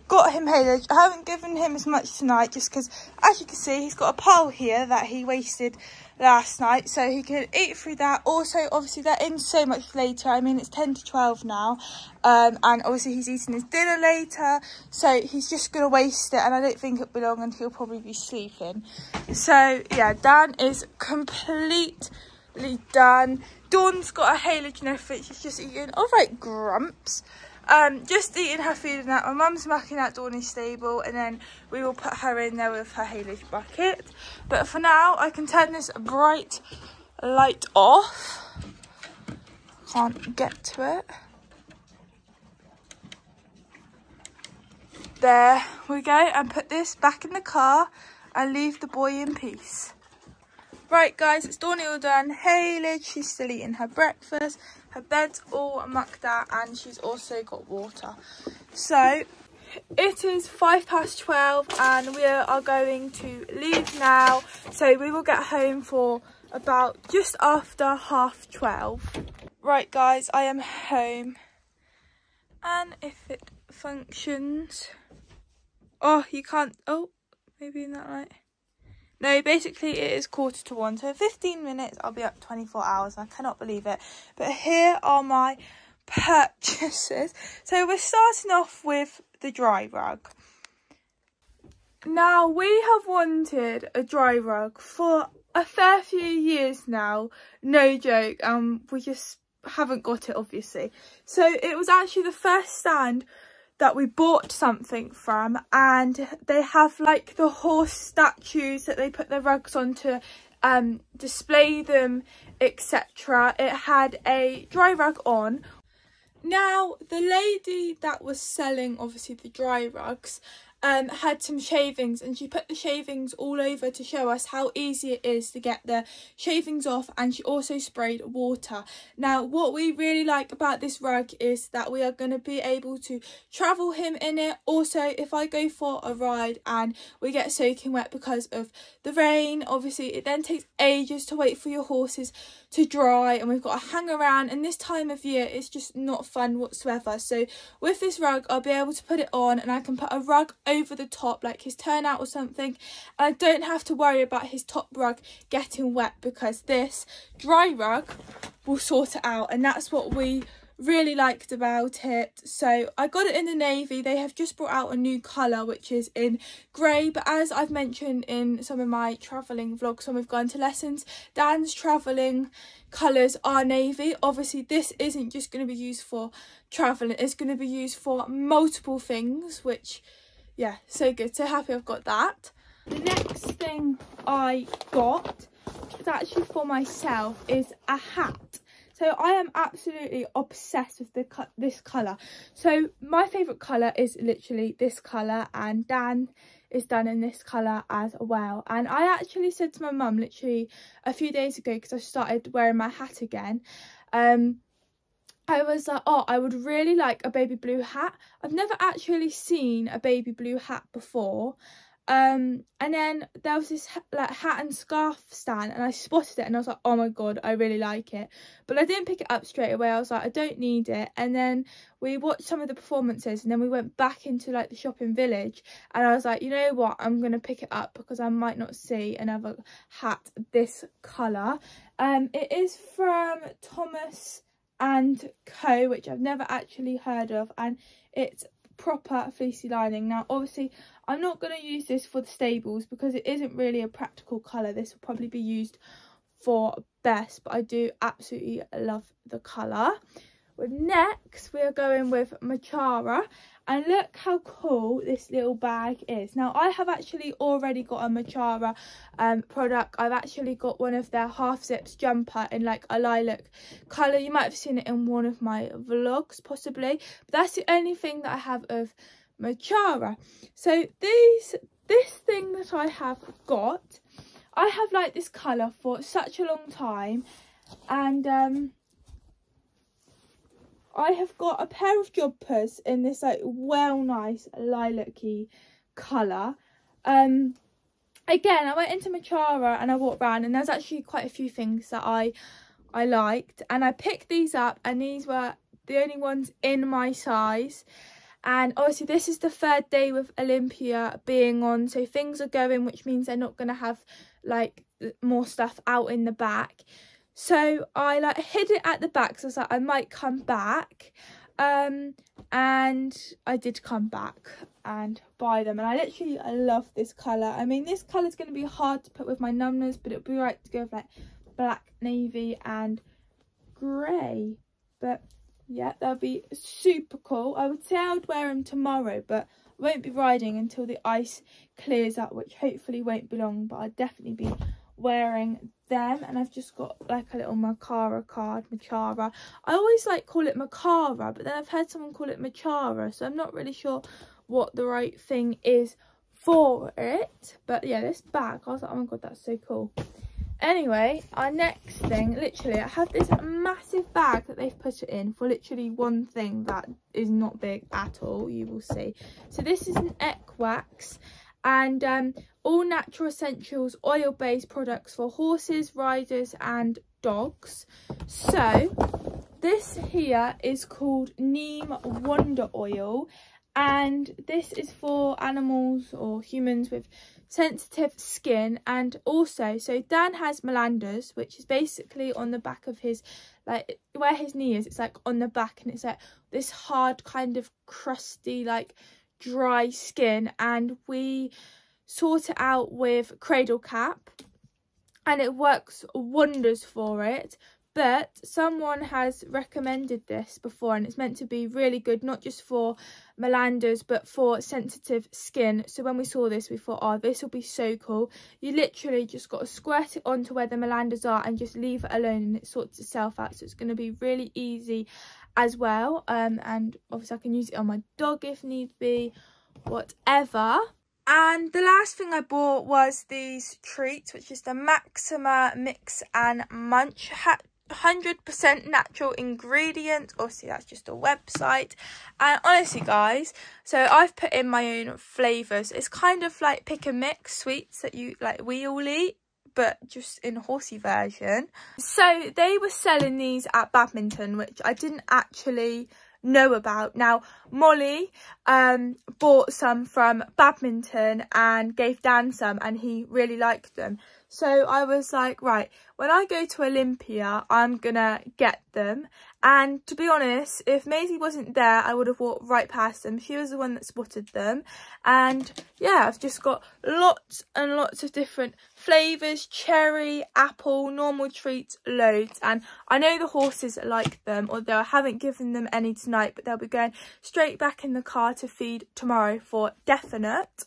Got him haylage. I haven't given him as much tonight just because, as you can see, he's got a pole here that he wasted last night, so he can eat through that. Also, obviously, they're in so much later. I mean, it's 10 to 12 now, and obviously he's eating his dinner later, so he's just going to waste it, and I don't think it'll be long and he'll probably be sleeping. So, yeah, Dan is completely done. Dawn's got a haylage and everything. She's just eating alright grumps. Just eating her food and that. My mum's mucking out Dawny's stable, and then we will put her in there with her haylage bucket. But for now, I can turn this bright light off. Can't get to it. There we go, and put this back in the car and leave the boy in peace. Right guys, it's Dawny all done. Haylage, she's still eating her breakfast. Her bed's all mucked out, and she's also got water. So it is 12:05 and we are going to leave now. So we will get home for about just after 12:30. Right guys, I am home, and if it functions, oh, you can't, oh, maybe in that light. No, basically it is 1:45, so in 15 minutes I'll be up 24 hours. I cannot believe it. But here are my purchases. So we're starting off with the dry rug. Now, we have wanted a dry rug for a fair few years now, no joke, we just haven't got it, obviously. So it was actually the first stand that we bought something from, and they have like the horse statues that they put their rugs on to display them, etc. It had a dry rug on. Now, the lady that was selling obviously the dry rugs had some shavings, and she put the shavings all over to show us how easy it is to get the shavings off, and she also sprayed water. Now, what we really like about this rug is that we are going to be able to travel him in it. Also, if I go for a ride and we get soaking wet because of the rain, obviously it then takes ages to wait for your horses to dry, and we've got to hang around, and this time of year it's just not fun whatsoever. So with this rug, I'll be able to put it on, and I can put a rug over the top, like his turnout or something, and I don't have to worry about his top rug getting wet, because this dry rug will sort it out, and that's what we really liked about it. So I got it in the navy. They have just brought out a new colour, which is in grey, but as I've mentioned in some of my travelling vlogs when we've gone to lessons, Dan's travelling colours are navy. Obviously this isn't just going to be used for travelling, it's going to be used for multiple things, which, yeah, so good, so happy I've got that. The next thing I got, is actually for myself, is a hat. So I am absolutely obsessed with this colour. So my favourite colour is literally this colour, and Dan is done in this colour as well. And I actually said to my mum literally a few days ago, because I started wearing my hat again, I was like, oh, I would really like a baby blue hat. I've never actually seen a baby blue hat before. And then there was this like hat and scarf stand, and I spotted it and I was like, oh my god, I really like it. But I didn't pick it up straight away. I was like, I don't need it. And then we watched some of the performances, and then we went back into like the shopping village, and I was like, you know what, I'm gonna pick it up because I might not see another hat this colour. It is from Thomas and Co, which I've never actually heard of, and it's proper fleecy lining. Now obviously I'm not going to use this for the stables because it isn't really a practical colour. This will probably be used for Bess, but I do absolutely love the colour. Next we are going with Machara, and look how cool this little bag is. Now I have actually already got a Machara product. I've actually got one of their half zips jumper in like a lilac colour. You might have seen it in one of my vlogs possibly, but that's the only thing that I have of Machara. So this thing that I have got, I have liked this colour for such a long time, and I have got a pair of jumpers in this like well nice lilac-y colour. Again, I went into Machara and I walked around, and there's actually quite a few things that I liked, and I picked these up, and these were the only ones in my size. And obviously this is the third day with Olympia being on, so things are going, which means they're not going to have like more stuff out in the back. So I like hid it at the back, so I was like, I might come back. And I did come back and buy them, and I love this colour. I mean, this colour is going to be hard to put with my numbers, but it'll be right to go with like black, navy and grey. But yeah, they'll be super cool. I would say I would wear them tomorrow, but I won't be riding until the ice clears up, which hopefully won't be long, but I'll definitely be wearing them. And I've just got like a little Machara card. Machara, I always like call it Machara, but then I've heard someone call it Machara, so I'm not really sure what the right thing is for it. But yeah, this bag, I was like, oh my god, that's so cool. Anyway, our next thing, literally I have this massive bag that they've put it in for literally one thing that is not big at all, you will see. So this is an Equax, and all natural essentials, oil-based products for horses, riders and dogs. So this here is called Neem Wonder Oil, and this is for animals or humans with sensitive skin. And also, so Dan has Melanders, which is basically on the back of his, like where his knee is, it's like on the back, and it's like this hard kind of crusty like dry skin, and we sort it out with Cradle Cap and it works wonders for it. But someone has recommended this before, and it's meant to be really good, not just for Melanders but for sensitive skin. So when we saw this, we thought, oh, this will be so cool. You literally just got to squirt it onto where the Melanders are and just leave it alone, and it sorts itself out. So it's going to be really easy as well. And obviously I can use it on my dog if need be, whatever. And the last thing I bought was these treats, which is the Maxima Mix and Munch. 100% natural ingredients. Obviously that's just a website, and honestly guys, so I've put in my own flavours. It's kind of like pick and mix sweets that you like we all eat, but just in a horsey version. So they were selling these at Badminton, which I didn't actually know about. Now Molly bought some from Badminton and gave Dan some, and he really liked them. So I was like, right, when I go to Olympia, I'm gonna get them. And to be honest, if Maisie wasn't there, I would have walked right past them. She was the one that spotted them. And yeah, I've just got lots and lots of different flavours: cherry, apple, normal treats, loads. And I know the horses like them, although I haven't given them any tonight, but they'll be going straight back in the car to feed tomorrow for definite.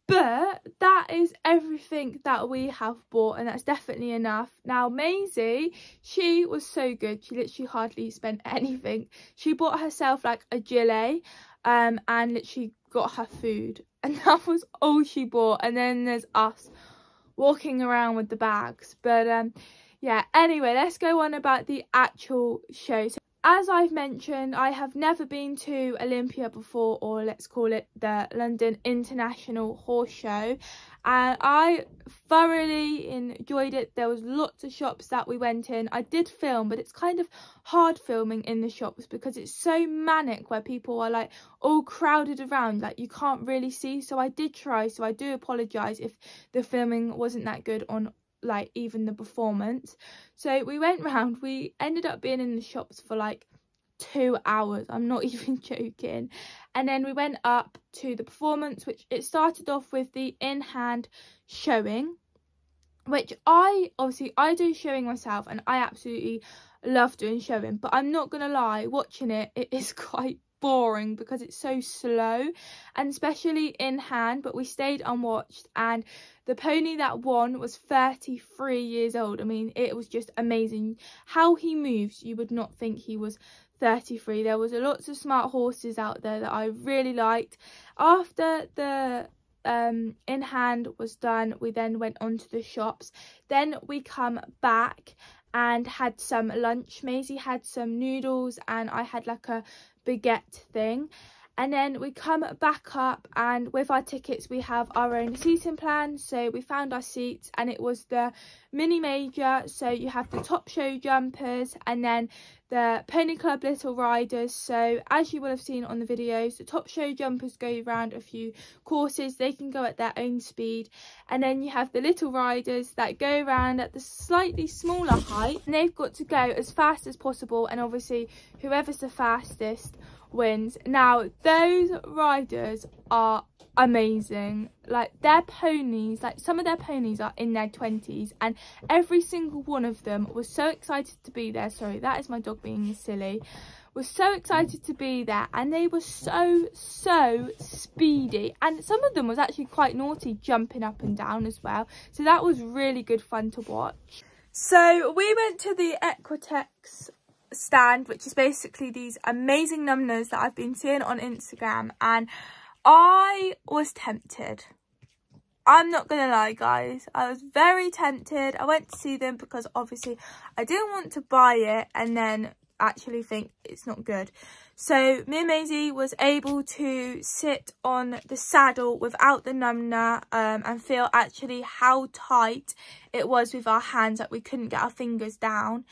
But that is everything that we have bought, and that's definitely enough. Now Maisie, she was so good. She literally hardly spent anything. She bought herself like a gilet and literally got her food, and that was all she bought. And then there's us walking around with the bags. But yeah, anyway, let's go on about the actual show. So, as I've mentioned, I have never been to Olympia before, or let's call it the London International Horse Show, and I thoroughly enjoyed it. There was lots of shops that we went in. I did film, but it's kind of hard filming in the shops because it's so manic where people are like all crowded around, like you can't really see. So I did try, so I do apologise if the filming wasn't that good on like even the performance. So we went round, we ended up being in the shops for like 2 hours, I'm not even joking. And then we went up to the performance, which it started off with the in-hand showing, which I do showing myself and I absolutely love doing showing, but I'm not gonna lie, watching it is quite boring because it's so slow, and especially in hand. But we stayed unwatched, and the pony that won was 33 years old. I mean, it was just amazing how he moves. You would not think he was 33. There was lots of smart horses out there that I really liked. After the in hand was done, we then went on to the shops. Then we come back and had some lunch. Maisie had some noodles and I had like a baguette thing. And then we come back up, and with our tickets we have our own seating plan. So we found our seats, and it was the mini major. So you have the top show jumpers and then the Pony Club Little Riders. So as you will have seen on the videos, the top show jumpers go around a few courses. They can go at their own speed, and then you have the Little Riders that go around at the slightly smaller height, and they've got to go as fast as possible, and obviously whoever's the fastest wins. Now those riders are amazing. Like, their ponies, like some of their ponies are in their 20s, and every single one of them was so excited to be there. Sorry, that is my dog being silly. Was so excited to be there, and they were so speedy, and some of them was actually quite naughty, jumping up and down as well. So that was really good fun to watch. So we went to the Equitex stand, which is basically these amazing numbers that I've been seeing on Instagram, and I was tempted. I'm not gonna lie, guys, I was very tempted. I went to see them because obviously I didn't want to buy it and then actually think it's not good. So me and Maisie was able to sit on the saddle without the numna and feel actually how tight it was with our hands, that we couldn't get our fingers down.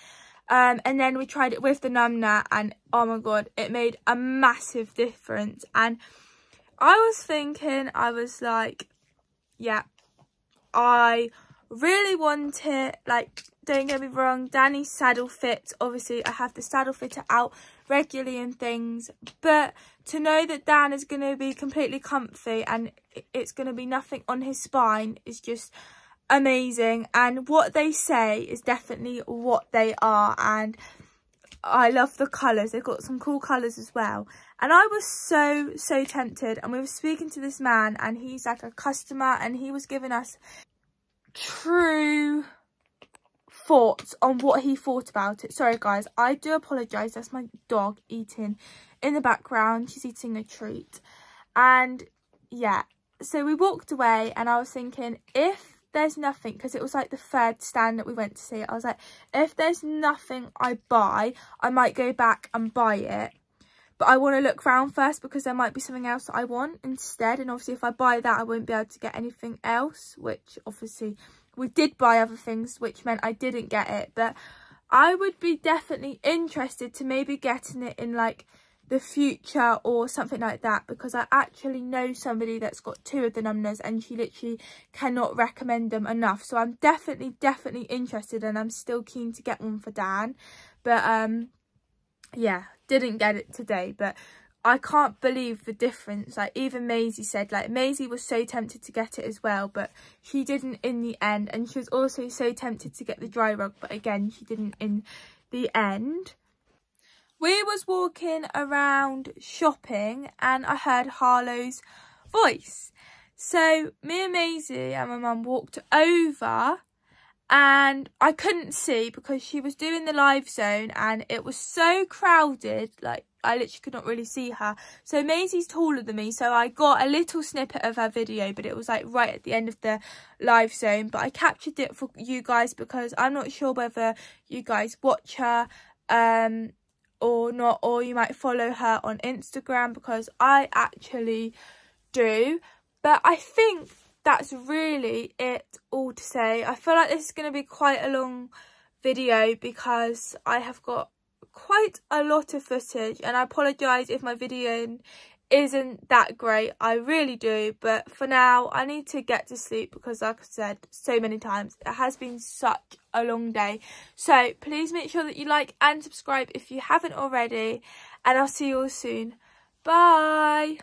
And then we tried it with the numna, and oh my god, it made a massive difference. And I was thinking, I was like, yeah, I really want it. Like, don't get me wrong, Danny's saddle fits. Obviously, I have the saddle fitter out regularly and things. But to know that Dan is going to be completely comfy and it's going to be nothing on his spine is just amazing. And what they say is definitely what they are. And I love the colours. They've got some cool colours as well. And I was so tempted. And we were speaking to this man, and he's like a customer, and he was giving us true thoughts on what he thought about it. Sorry guys, I do apologise. That's my dog eating in the background. She's eating a treat. And yeah, so we walked away, and I was thinking, if there's nothing, because it was like the third stand that we went to see, I was like, if there's nothing I buy, I might go back and buy it. But I want to look around first, because there might be something else that I want instead. And obviously if I buy that, I won't be able to get anything else, which obviously we did buy other things, which meant I didn't get it. But I would be definitely interested to maybe getting it in like the future or something like that, because I actually know somebody that's got 2 of the numnahs, and she literally cannot recommend them enough. So I'm definitely interested, and I'm still keen to get one for Dan. But yeah, didn't get it today. But I can't believe the difference. Like, even Maisie said, like, Maisie was so tempted to get it as well, but she didn't in the end. And she was also so tempted to get the dry rug, but again, she didn't in the end. We was walking around shopping, and I heard Harlow's voice. So me and Maisie and my mum walked over, and I couldn't see because she was doing the live zone, and it was so crowded, like I literally could not really see her. So Maisie's taller than me, so I got a little snippet of her video, but it was like right at the end of the live zone. But I captured it for you guys because I'm not sure whether you guys watch her or not, or you might follow her on Instagram, because I actually do. But I think that's really it all to say. I feel like this is going to be quite a long video because I have got quite a lot of footage, and I apologise if my video isn't that great. I really do. But for now, I need to get to sleep because, like I said so many times, it has been such a long day. So please make sure that you like and subscribe if you haven't already, and I'll see you all soon. Bye.